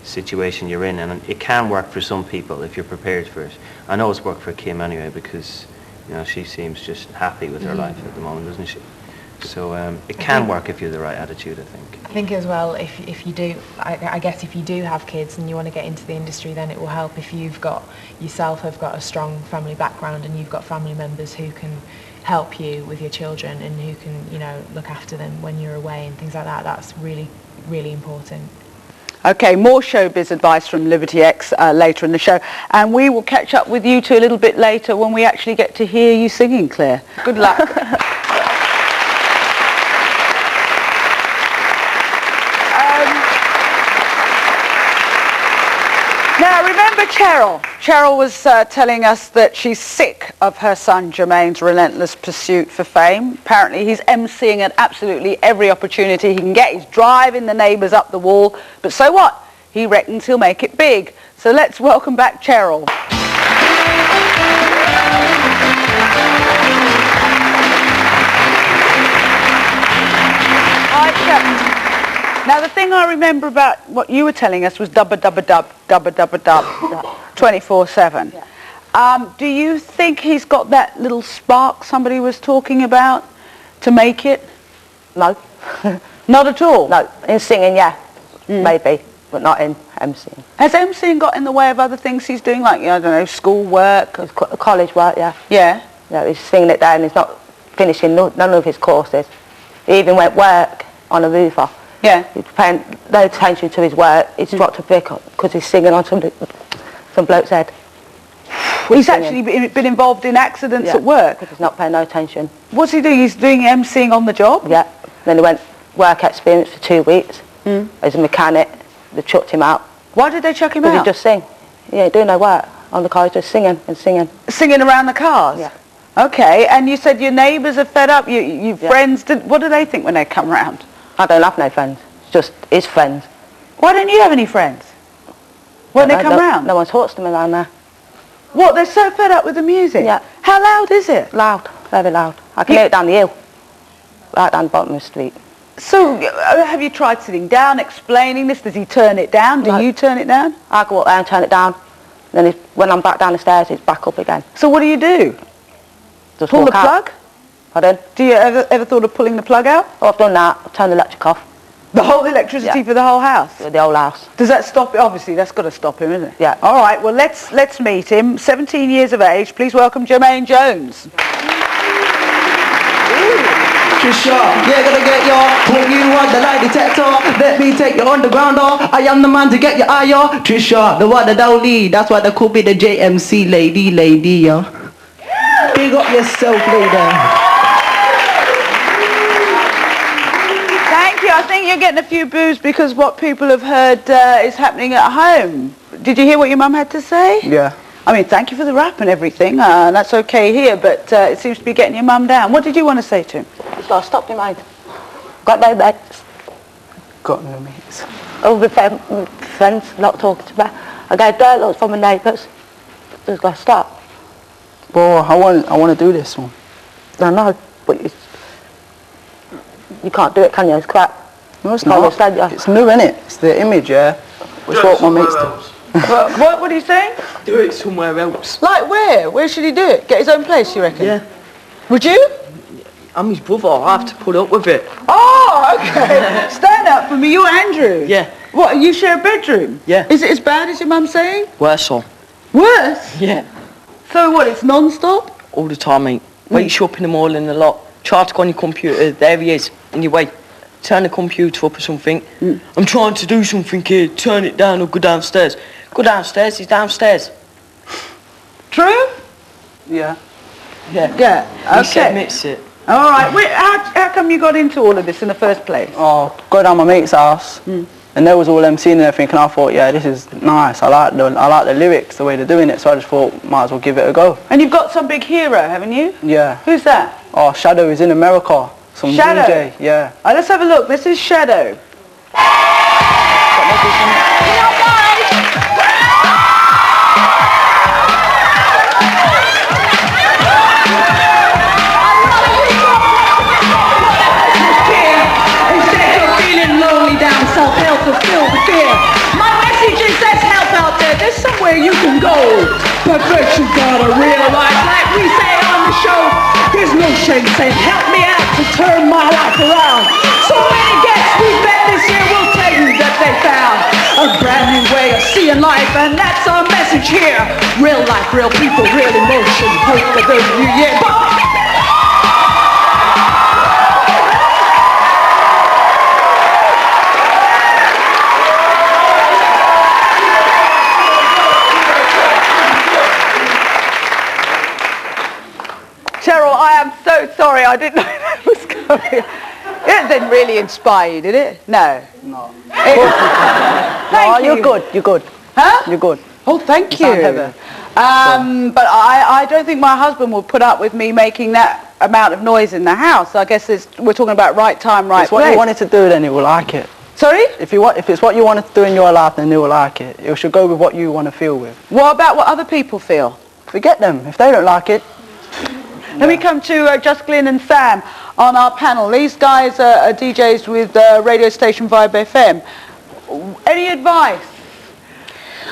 situation you're in, and it can work for some people if you're prepared for it. I know it's worked for Kim anyway, because she seems just happy with her life at the moment, doesn't she? So it can work if you have the right attitude, I think. I think as well, if you do, I guess if you do have kids and you want to get into the industry, then it will help if you've got have got a strong family background and you've got family members who can help you with your children and who can look after them when you're away and things like that. That's really, really important. Okay, more showbiz advice from Liberty X later in the show, and we will catch up with you two a little bit later when we actually get to hear you singing, Claire. Good luck. Now, remember Cheryl? Cheryl was telling us that she's sick of her son Jermaine's relentless pursuit for fame. Apparently he's emceeing at absolutely every opportunity he can get. He's driving the neighbours up the wall. But so what? He reckons he'll make it big. So let's welcome back Cheryl. Hi, Cheryl. Now, the thing I remember about what you were telling us was dubba 24/7. Yeah. Do you think he's got that little spark somebody was talking about to make it? No. Not at all? No. In singing, yeah. Maybe, but not in emceeing. Has emceeing got in the way of other things he's doing, like, I don't know, school work? College work, yeah. Yeah? Yeah, he's singing it down. He's not finishing none of his courses. He even went work on a roofer. Yeah. He's paying no attention to his work. He's dropped a brick because he's singing on some bloke's head. He's actually been involved in accidents at work? Because he's not paying no attention. What's he doing? He's doing emceeing on the job? Yeah. Then he went work experience for 2 weeks. As a mechanic. They chucked him out. Why did they chuck him Because out? he just sing. He ain't doing no work on the car. He's just singing and singing. Singing around the cars? Yeah. Okay, and you said your neighbours are fed up. Your friends, what do they think when they come round? I don't have no friends. It's just his friends. Why don't you have any friends when they come round? No one talks to me around there. What, they're so fed up with the music? Yeah. How loud is it? Loud, very loud. I can hear it down the hill, right down the bottom of the street. So, have you tried sitting down, explaining this? Does he turn it down? Do you turn it down? I go up there and turn it down. Then when I'm back down the stairs, it's back up again. So what do you do? Just pull the walk out. plug? Pardon? Do you ever thought of pulling the plug out? Oh, I've done that. I've turned the electric off. The whole electricity for the whole house? The whole house. Does that stop it? Obviously, that's got to stop him, isn't it? Yeah. All right, well, let's meet him. 17 years of age. Please welcome Jermaine Jones. Trisha, yeah, gotta get ya. Put you on the lie detector. Let me take you on the ground, I am the man to get your eye, yo. Trisha, the one that don't lead. That's why they could be the JMC lady, yo. Big up yourself, lady. Thank you. I think you're getting a few boos because what people have heard is happening at home. Did you hear what your mum had to say? Yeah. I mean, thank you for the rap and everything. That's okay here, but it seems to be getting your mum down. What did you want to say to him? He's got to stop your mind. Got no mates. Got no mates. Oh, with friends, not talking to me. I get dirt looks from my neighbours. Just got to stop. Well, I want to do this one. I know, but you can't do it, can you? It's crap. No, it's not. It's new, innit? It's the image, yeah. It's what my mates do. What are you saying? Do it somewhere else. Like where? Where should he do it? Get his own place, you reckon? Yeah. Would you? I'm his brother. I have to put up with it. Oh, okay. Stand up for me. You're Andrew. Yeah. What, you share a bedroom? Yeah. Is it as bad as your mum saying? Worse on. Worse? Yeah. So what, it's non-stop? All the time, mate. Wakes you up in the morning a lot. Try to go on your computer. There he is. And you wait. Turn the computer up or something. I'm trying to do something here. Turn it down or go downstairs. Go downstairs. He's downstairs. True? Yeah. Yeah. Yeah. Okay. He admits it. All right. Wait, how come you got into all of this in the first place? Oh, go down my mate's house. And there was all them scenes and everything, and I thought, yeah, this is nice. I like the lyrics, the way they're doing it, so I just thought, might as well give it a go. And you've got some big hero, haven't you? Yeah. Who's that? Oh, Shadow is in America. Some Shadow? DJ, yeah. Let's have a look. This is Shadow. Fulfill the fear. My message is there's help out there. There's somewhere you can go. Perfection gotta realize, like we say on the show, there's no shame saying, help me out to turn my life around. So many guests we met this year will tell you that they found a brand new way of seeing life, and that's our message here. Real life, real people, real emotion. Hope for the new year. Cheryl, I am so sorry. I didn't know that was coming. It didn't really inspire you, did it? No. No. Thank you. You're good. You're good. Huh? You're good. Oh, thank you. sound heavy. But I don't think my husband will put up with me making that amount of noise in the house. I guess we're talking about right time, right If it's what place. you wanted to do, then he will like it. Sorry? If it's what you wanted to do in your life, then he will like it. You should go with what you want to feel with. What about what other people feel? Forget them. If they don't like it. Let me come to Just Glyn and Sam on our panel. These guys are DJs with radio station Vibe FM. Any advice?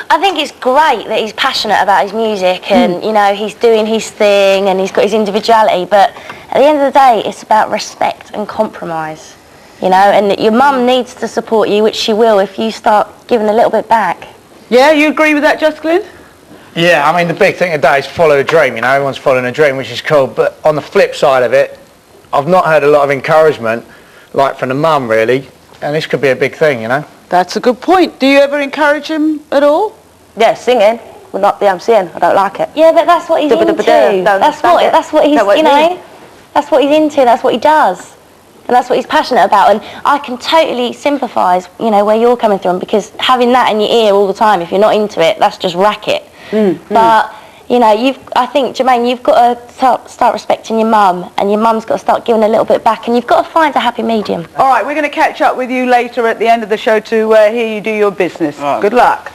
I think it's great that he's passionate about his music and, you know, he's doing his thing and he's got his individuality, but at the end of the day, it's about respect and compromise, you know, and your mum needs to support you, which she will if you start giving a little bit back. Yeah, you agree with that, Just Glyn? Yeah, I mean, the big thing today is follow a dream, you know, everyone's following a dream, which is cool, but on the flip side of it, I've not heard a lot of encouragement, like from the mum, really, and this could be a big thing, you know. That's a good point. Do you ever encourage him at all? Yeah, singing, but not the MCing. I don't like it. Yeah, but that's what he's into. That's what he's, you know, that's what he's into, that's what he does. And that's what he's passionate about. And I can totally sympathise, you know, where you're coming from, because having that in your ear all the time, if you're not into it, that's just racket. But, you know, I think, Jermaine, you've got to start respecting your mum, and your mum's got to start giving a little bit back, and you've got to find a happy medium. All right, we're going to catch up with you later at the end of the show to hear you do your business. Right. Good luck.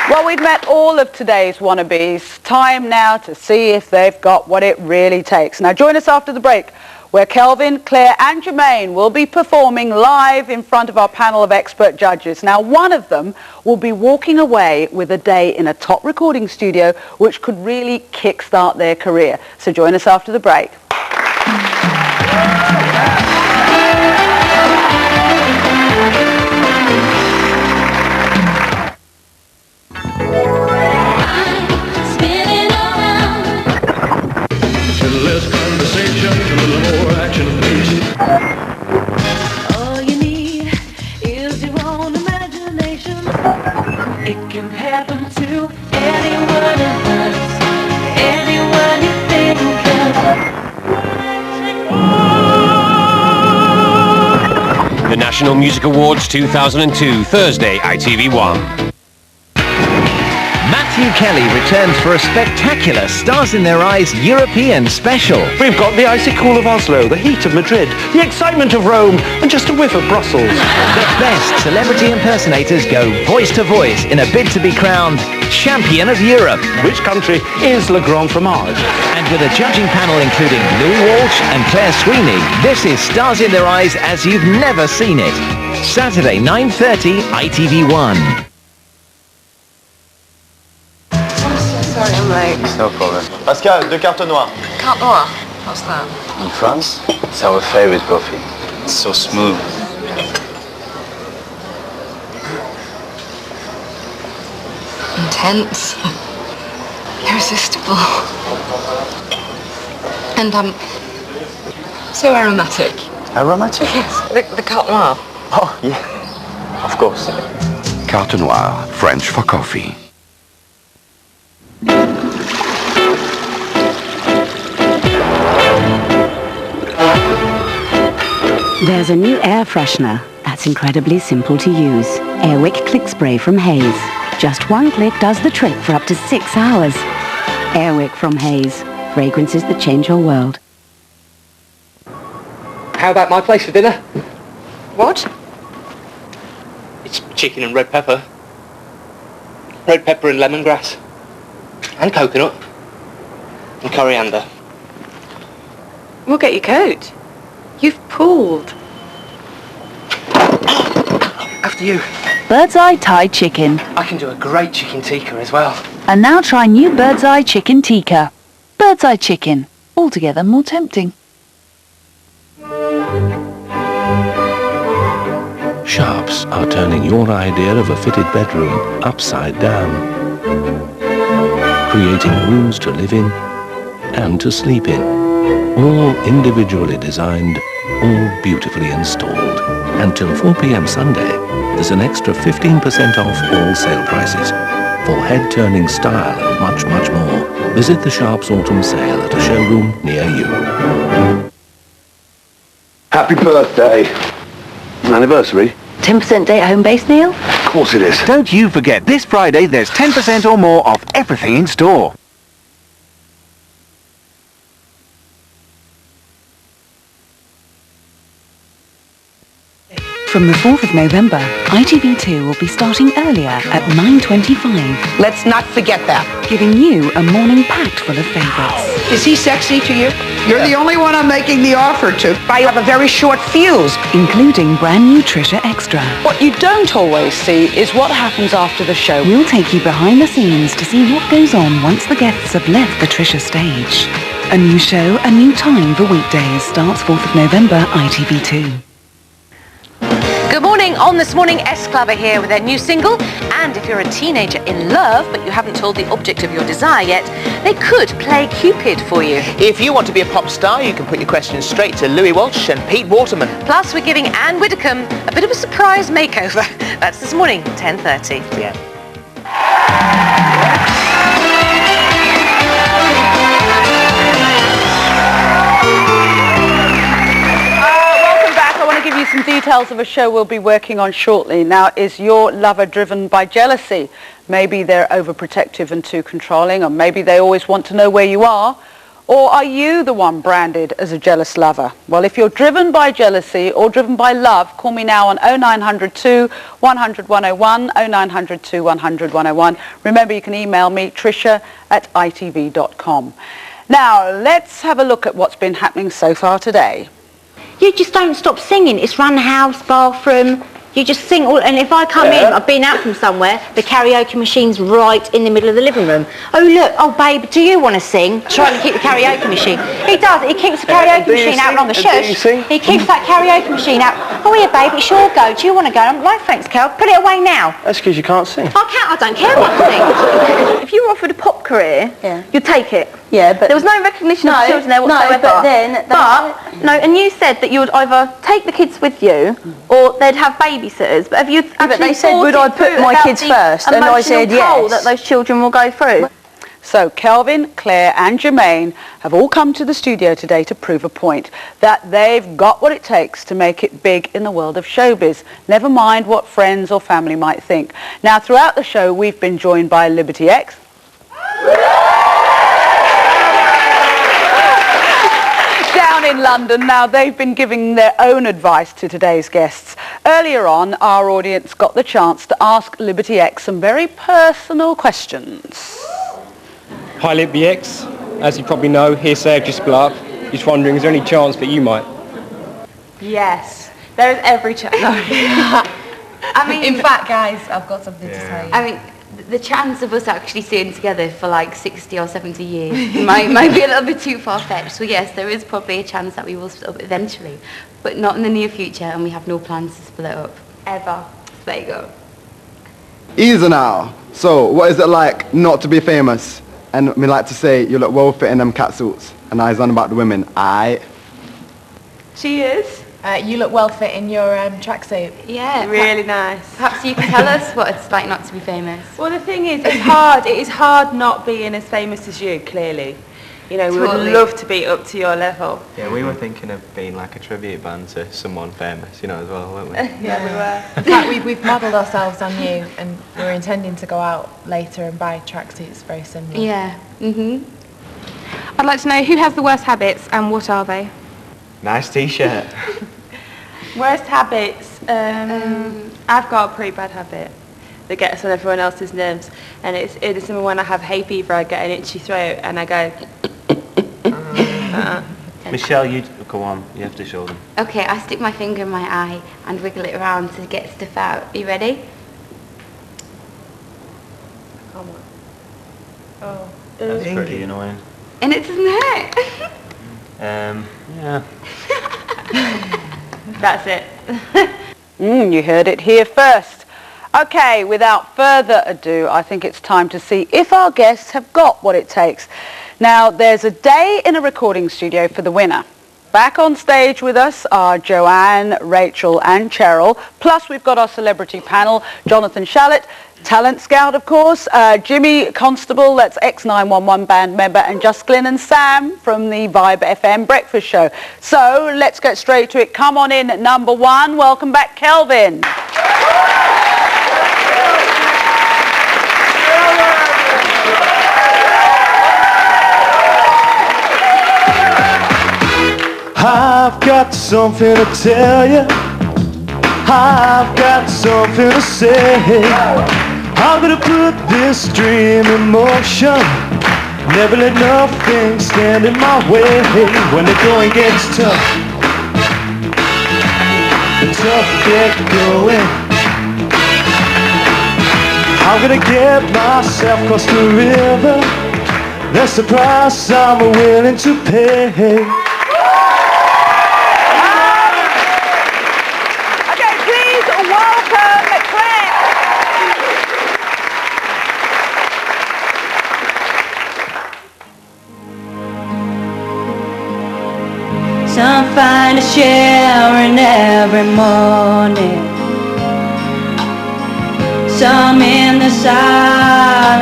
Well, we've met all of today's wannabes. Time now to see if they've got what it really takes. Now, join us after the break, where Kelvin, Claire and Jermaine will be performing live in front of our panel of expert judges. Now, one of them will be walking away with a day in a top recording studio, which could really kickstart their career. So join us after the break. All you need is your own imagination. It can happen to any one of us, anyone you think of. The National Music Awards 2002, Thursday, ITV1. Matt Matthew Kelly returns for a spectacular Stars in Their Eyes European special. We've got the icy cool of Oslo, the heat of Madrid, the excitement of Rome, and just a whiff of Brussels. The best celebrity impersonators go voice to voice in a bid to be crowned Champion of Europe. Which country is Le Grand Fromage? And with a judging panel including Louis Walsh and Claire Sweeney, this is Stars in Their Eyes as you've never seen it. Saturday, 9:30, ITV1. Sorry, I'm late. No problem. Pascal, 2 cartes noires. Carte noire. What's that? In France, it's our favorite coffee. It's so smooth. Intense. Irresistible. And so aromatic. Aromatic? Yes, the carte noire. Oh, yeah. Of course. Carte noire, French for coffee. There's a new air freshener that's incredibly simple to use. Airwick Click Spray from Hayes. Just one click does the trick for up to 6 hours. Airwick from Hayes. Fragrances that change your world. How about my place for dinner? What? It's chicken and red pepper. Red pepper and lemongrass. And coconut. And coriander. We'll get your coat. You've pulled. After you. Bird's Eye Thai Chicken. I can do a great chicken tikka as well. And now try new Bird's Eye Chicken Tikka. Bird's Eye Chicken. Altogether more tempting. Sharps are turning your idea of a fitted bedroom upside down. Creating rooms to live in and to sleep in. All individually designed, all beautifully installed. Until 4 p.m. Sunday, there's an extra 15% off all sale prices. For head-turning style and much, much more, visit the Sharps Autumn Sale at a showroom near you. Happy birthday. Anniversary? 10% day at home base, Neil? Of course it is. Don't you forget, this Friday there's 10% or more off everything in store. From the 4th of November, ITV2 will be starting earlier at 9:25. Let's not forget that. Giving you a morning packed full of favourites. Is he sexy to you? You're the only one I'm making the offer to. I have a very short fuse. Including brand new Trisha Extra. What you don't always see is what happens after the show. We'll take you behind the scenes to see what goes on once the guests have left the Trisha stage. A new show, a new time for weekdays starts 4th of November, ITV2. Good morning. On This Morning, S Club are here with their new single. And if you're a teenager in love, but you haven't told the object of your desire yet, they could play Cupid for you. If you want to be a pop star, you can put your questions straight to Louis Walsh and Pete Waterman. Plus, we're giving Anne Widdecombe a bit of a surprise makeover. That's this morning, 10:30. Yeah. Give you some details of a show we'll be working on shortly. Now, is your lover driven by jealousy? Maybe they're overprotective and too controlling, or maybe they always want to know where you are. Or are you the one branded as a jealous lover? Well, if you're driven by jealousy or driven by love, call me now on 0900 100 101, 0900 100 101. Remember, you can email me, trisha@itv.com. Now, let's have a look at what's been happening so far today. You just don't stop singing. It's run house, bathroom. You just sing all, and if I come in, I've been out from somewhere, the karaoke machine's right in the middle of the living room. Oh look, oh babe, do you want to sing? Trying to keep the karaoke machine. He does, he keeps the karaoke machine out on the shush. He keeps that karaoke machine out. Oh here babe, it's your go. Do you want to go? I'm like, thanks Kel, put it away now. That's because you can't sing. I don't care what I sing. If you were offered a pop career, you'd take it. Yeah, but there was no recognition of the children there whatsoever. No, but then... and you said that you would either take the kids with you or they'd have babysitters. But have you actually but they said, would I put my kids first? And I said yes. That those children will go through. So Kelvin, Claire and Jermaine have all come to the studio today to prove a point, that they've got what it takes to make it big in the world of showbiz. Never mind what friends or family might think. Now, throughout the show, we've been joined by Liberty X, Down in London now, they've been giving their own advice to today's guests. Earlier on, our audience got the chance to ask Liberty X some very personal questions. Hi Liberty X, as you probably know, hearsay have just split up. Just wondering, is there any chance that you might? Yes, there is every chance. I mean, in fact, guys, I've got something to say. I mean, the chance of us actually staying together for like 60 or 70 years might be a little bit too far-fetched. So yes, there is probably a chance that we will split up eventually, but not in the near future, and we have no plans to split up. Ever. So there you go. Easy now. So, what is it like not to be famous? And we like to say, you look well fit in them catsuits. And I was on about the women. Aye. Cheers. You look well fit in your tracksuit. Yeah. Really nice. Perhaps you can tell us what it's like not to be famous. Well, the thing is, it's hard. It is hard not being as famous as you, clearly. You know, we would love to be up to your level. Yeah, we were thinking of being like a tribute band to someone famous, you know, as well, weren't we? Yeah, we were. In fact, we've modelled ourselves on you, and we're intending to go out later and buy tracksuits very similar. Yeah. I'd like to know who has the worst habits and what are they? Nice t-shirt. Worst habits? I've got a pretty bad habit that gets on everyone else's nerves, and it is when I have hay fever, I get an itchy throat, and I go. Michelle, you go on. You have to show them. Okay, I stick my finger in my eye and wiggle it around to get stuff out. Are you ready? Oh. That's pretty annoying. And it doesn't hurt. Yeah. That's it. You heard it here first. Okay, without further ado, I think it's time to see if our guests have got what it takes. Now, there's a day in a recording studio for the winner. Back on stage with us are Joanne, Rachel and Cheryl. Plus, we've got our celebrity panel, Jonathan Shallett, talent scout, of course, Jimmy Constable, that's X911 band member, and just Glyn and Sam from the Vibe FM breakfast show. So, let's get straight to it. Come on in at number one. Welcome back, Kelvin. I've got something to tell you. I've got something to say. I'm gonna put this dream in motion. Never let nothing stand in my way. When the going gets tough, the tough get going. I'm gonna get myself across the river. That's the price I'm willing to pay. Some find a sharing every morning, some in the solitary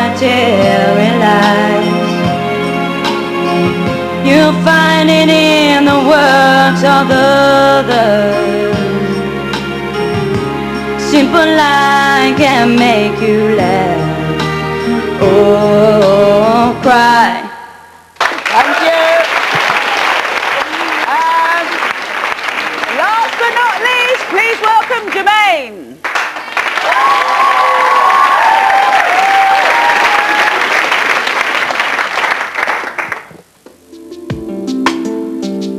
life. You'll find it in the works of others. Simple lie can make you laugh or cry. Thank you. Last but not least, please welcome Jermaine.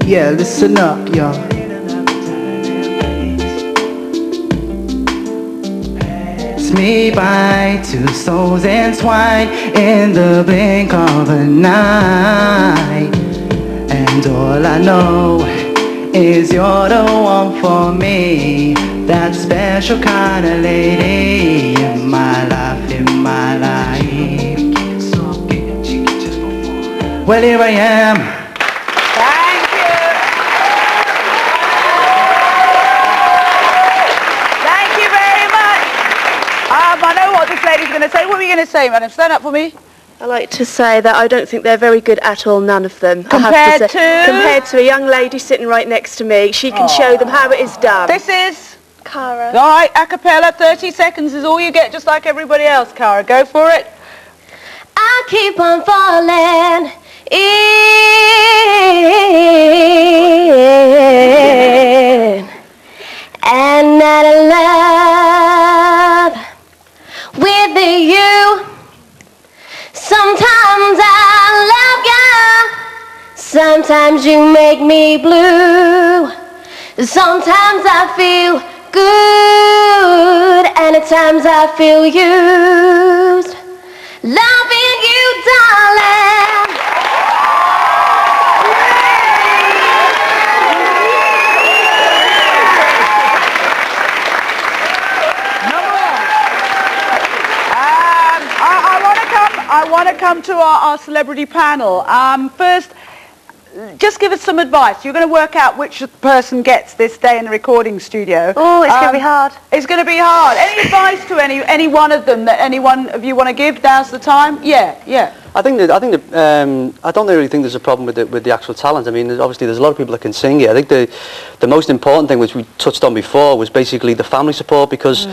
Yeah, listen up, y'all. It's me by two souls entwined in the blink of an eye. And all I know is you're the one for me, that special kind of lady in my life, Well, here I am. Thank you. Thank you very much. I know what this lady's going to say. What are you going to say, madam? Stand up for me. I like to say that I don't think they're very good at all, none of them. Compared to? Compared to a young lady sitting right next to me. She can show them how it is done. This is? Cara. All right, a cappella, 30 seconds is all you get, just like everybody else, Cara. Go for it. I keep on falling in and out of love with you. Sometimes I love you, sometimes you make me blue. Sometimes I feel good, and at times I feel used. Loving you, darling. I want to come to our celebrity panel. First, just give us some advice. You're going to work out which person gets this day in the recording studio. Oh, it's going to be hard. It's going to be hard. Any advice to any one of them that any one of you want to give? Now's the time. Yeah. I don't really think there's a problem with the actual talent. I mean, obviously there's a lot of people that can sing here. I think the most important thing, which we touched on before, was basically the family support, because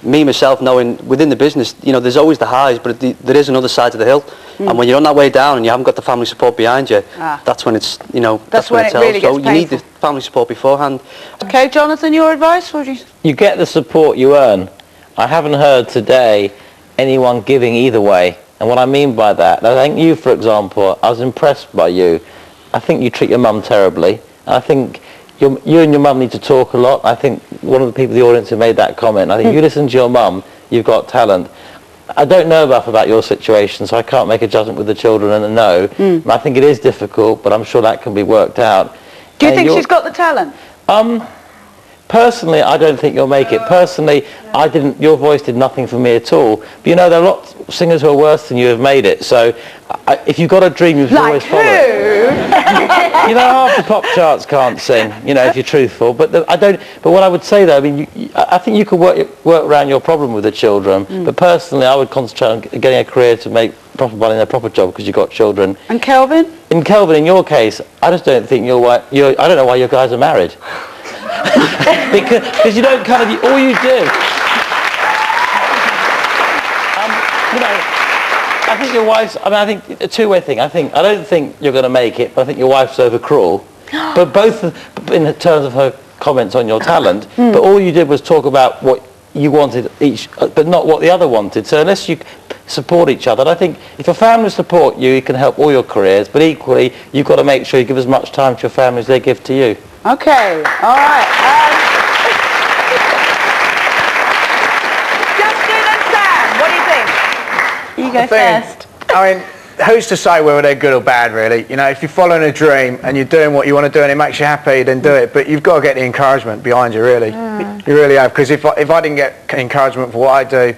me, myself, knowing within the business, you know, there's always the highs, but there is another side to the hill. And when you're on that way down and you haven't got the family support behind you, that's when it's, you know, that's when it tells. Really gets so you need the family support beforehand. Okay, Jonathan, your advice? What do you... You get the support you earn. I haven't heard today anyone giving either way. And what I mean by that, I think you, for example, I was impressed by you. I think you treat your mum terribly. And I think you and your mum need to talk a lot. I think one of the people in the audience who made that comment, I think you listen to your mum, you've got talent. I don't know enough about your situation, so I can't make a judgment with the children and a no. I think it is difficult, but I'm sure that can be worked out. Do you think she's got the talent? Personally, I don't think you'll make it. Personally, your voice did nothing for me at all. But you know, there are lots of singers who are worse than you have made it. So if you've got a dream, you should always follow it. You know, half the pop charts can't sing, you know, if you're truthful. But but what I would say though, I mean, I think you could work around your problem with the children. But personally, I would concentrate on getting a career to make proper money in a proper job, because you've got children. And Kelvin? In your case, I just don't think I don't know why your guys are married. because you don't kind of, all you do, you know, I think your wife's, I think a two-way thing. I don't think you're going to make it, but I think your wife's over cruel. But both in terms of her comments on your talent, but all you did was talk about what you wanted each, but not what the other wanted. So unless you support each other, and I think if your family support you, it can help all your careers, but equally, you've got to make sure you give as much time to your family as they give to you. Okay, all right. Justin and Sam, what do you think? You go first. I mean, who's to say whether they're good or bad, really? You know, if you're following a dream and you're doing what you want to do and it makes you happy, then do it. But you've got to get the encouragement behind you, really. You really have, because if I didn't get encouragement for what I do...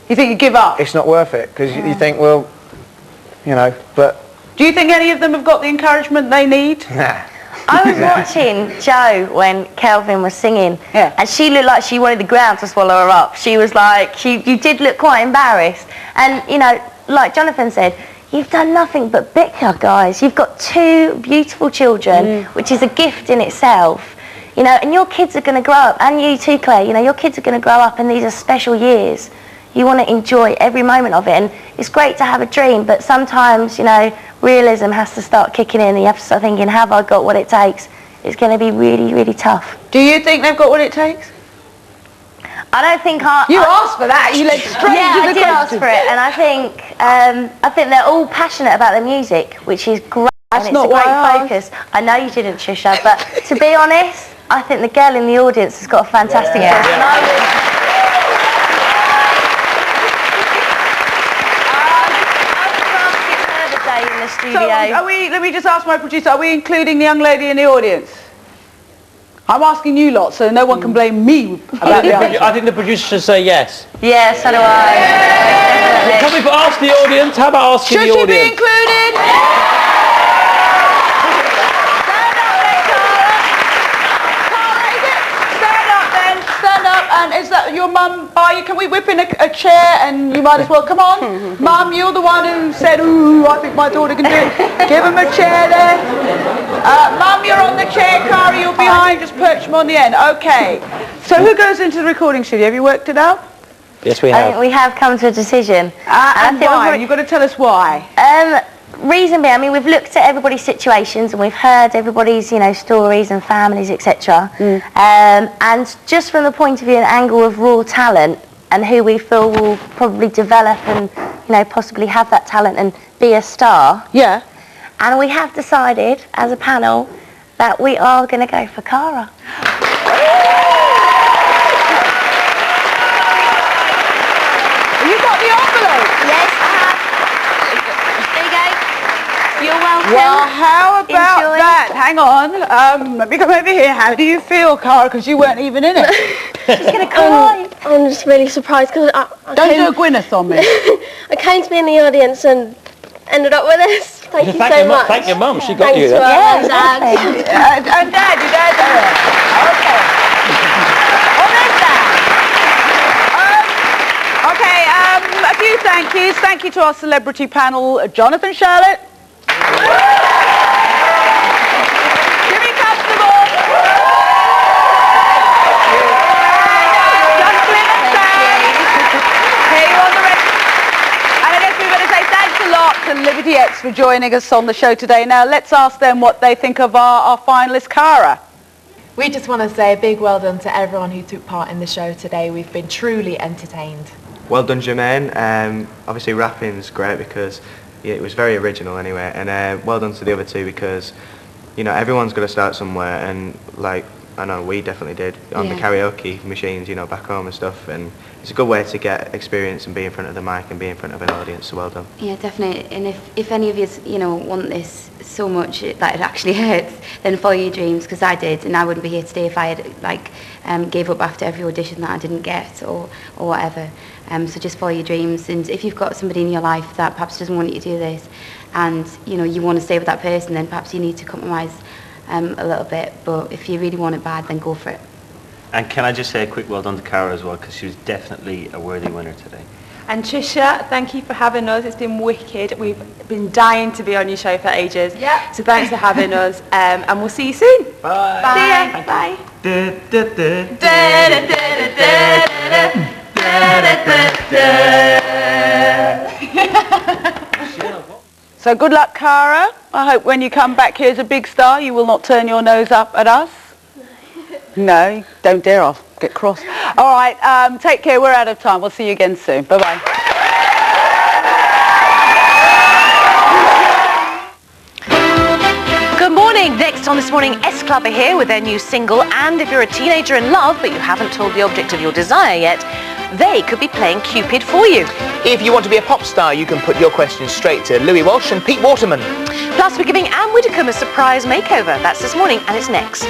You think you give up? It's not worth it, because you think, well, you know, but... Do you think any of them have got the encouragement they need? Nah. I was watching Jo when Kelvin was singing, and she looked like she wanted the ground to swallow her up. She was like, you did look quite embarrassed. And, you know, like Jonathan said, you've done nothing but bicker, guys. You've got two beautiful children, which is a gift in itself. You know, and your kids are going to grow up, and you too, Claire, you know, your kids are going to grow up, and these are special years. You want to enjoy every moment of it, and it's great to have a dream, but sometimes, you know, realism has to start kicking in, and you have to start thinking, have I got what it takes? It's going to be really, really tough. Do you think they've got what it takes? I don't think You asked for that, you led straight into the question. Yeah, I did ask for it, and I think they're all passionate about their music, which is great, That's and it's not a great why I focus. I know you didn't, Trisha, but to be honest, I think the girl in the audience has got a fantastic voice. And I would, So let me just ask my producer, are we including the young lady in the audience? I'm asking you lot, so no one can blame me about the answer. I think the producer should say yes. Yes, so do I. Can we ask the audience? How about asking the audience? Should she be included? Stand up, and is that your mum by you? Can we whip in a chair, and you might as well, come on. Mum, you're the one who said, ooh, I think my daughter can do it. Give him a chair there. Mum, you're on the chair, Kari, you're behind, just perch him on the end. Okay. So who goes into the recording studio? Have you worked it out? Yes, we I have. think we have come to a decision. And why? You've got to tell us why. Reason being, I mean, we've looked at everybody's situations and we've heard everybody's, you know, stories and families, etc. And just from the point of view and angle of raw talent and who we feel will probably develop and, you know, possibly have that talent and be a star. Yeah. And we have decided, as a panel, that we are going to go for Cara. You got the envelope? Yes, I have. There you go. You're welcome. Well, how about Enjoy. that? Hang on. Let me come over here. How do you feel, Cara? Because you weren't even in it. She's going to cry. I'm just really surprised because Don't do a Gwyneth on me. I came to be in the audience and ended up with this. Thank you so much. Thank your mum, she got Thanks you to that. her and Dad. And Dad, your dad's there. Okay. Well, there's that. Okay, a few thank yous. Thank you to our celebrity panel, Jonathan, Charlotte. Jimmy Constable. John Flynn and Sam. Here you on the rest. And I guess we're going to say thanks a lot to Liberty X for joining us on the show today. Now let's ask them what they think of our finalist, Cara. We just want to say a big well done to everyone who took part in the show today. We've been truly entertained. Well done, Jermaine. Obviously rapping's great because it was very original anyway, and well done to the other two because, you know, everyone's got to start somewhere, and like, I know we definitely did on the karaoke machines, you know, back home and stuff, and it's a good way to get experience and be in front of the mic and be in front of an audience, so well done. Yeah, definitely. And if any of you, you know, want this so much that it actually hurts, then follow your dreams, because I did, and I wouldn't be here today if I had, like, gave up after every audition that I didn't get or whatever. So just follow your dreams, and if you've got somebody in your life that perhaps doesn't want you to do this, and, you know, you want to stay with that person, then perhaps you need to compromise a little bit, but if you really want it bad, then go for it. And can I just say a quick well done to Cara as well, because she was definitely a worthy winner today. And Trisha, thank you for having us. It's been wicked. We've been dying to be on your show for ages. Yeah. So thanks for having us, and we'll see you soon. Bye. See ya. Bye. So good luck, Cara. I hope when you come back here as a big star, you will not turn your nose up at us. No, don't dare. I'll get cross. All right, take care. We're out of time. We'll see you again soon. Bye-bye. Good morning. Next on This Morning, S Club are here with their new single, and if you're a teenager in love but you haven't told the object of your desire yet, they could be playing Cupid for you. If you want to be a pop star, you can put your questions straight to Louis Walsh and Pete Waterman. Plus, we're giving Anne Widdecombe a surprise makeover. That's this morning, and it's next.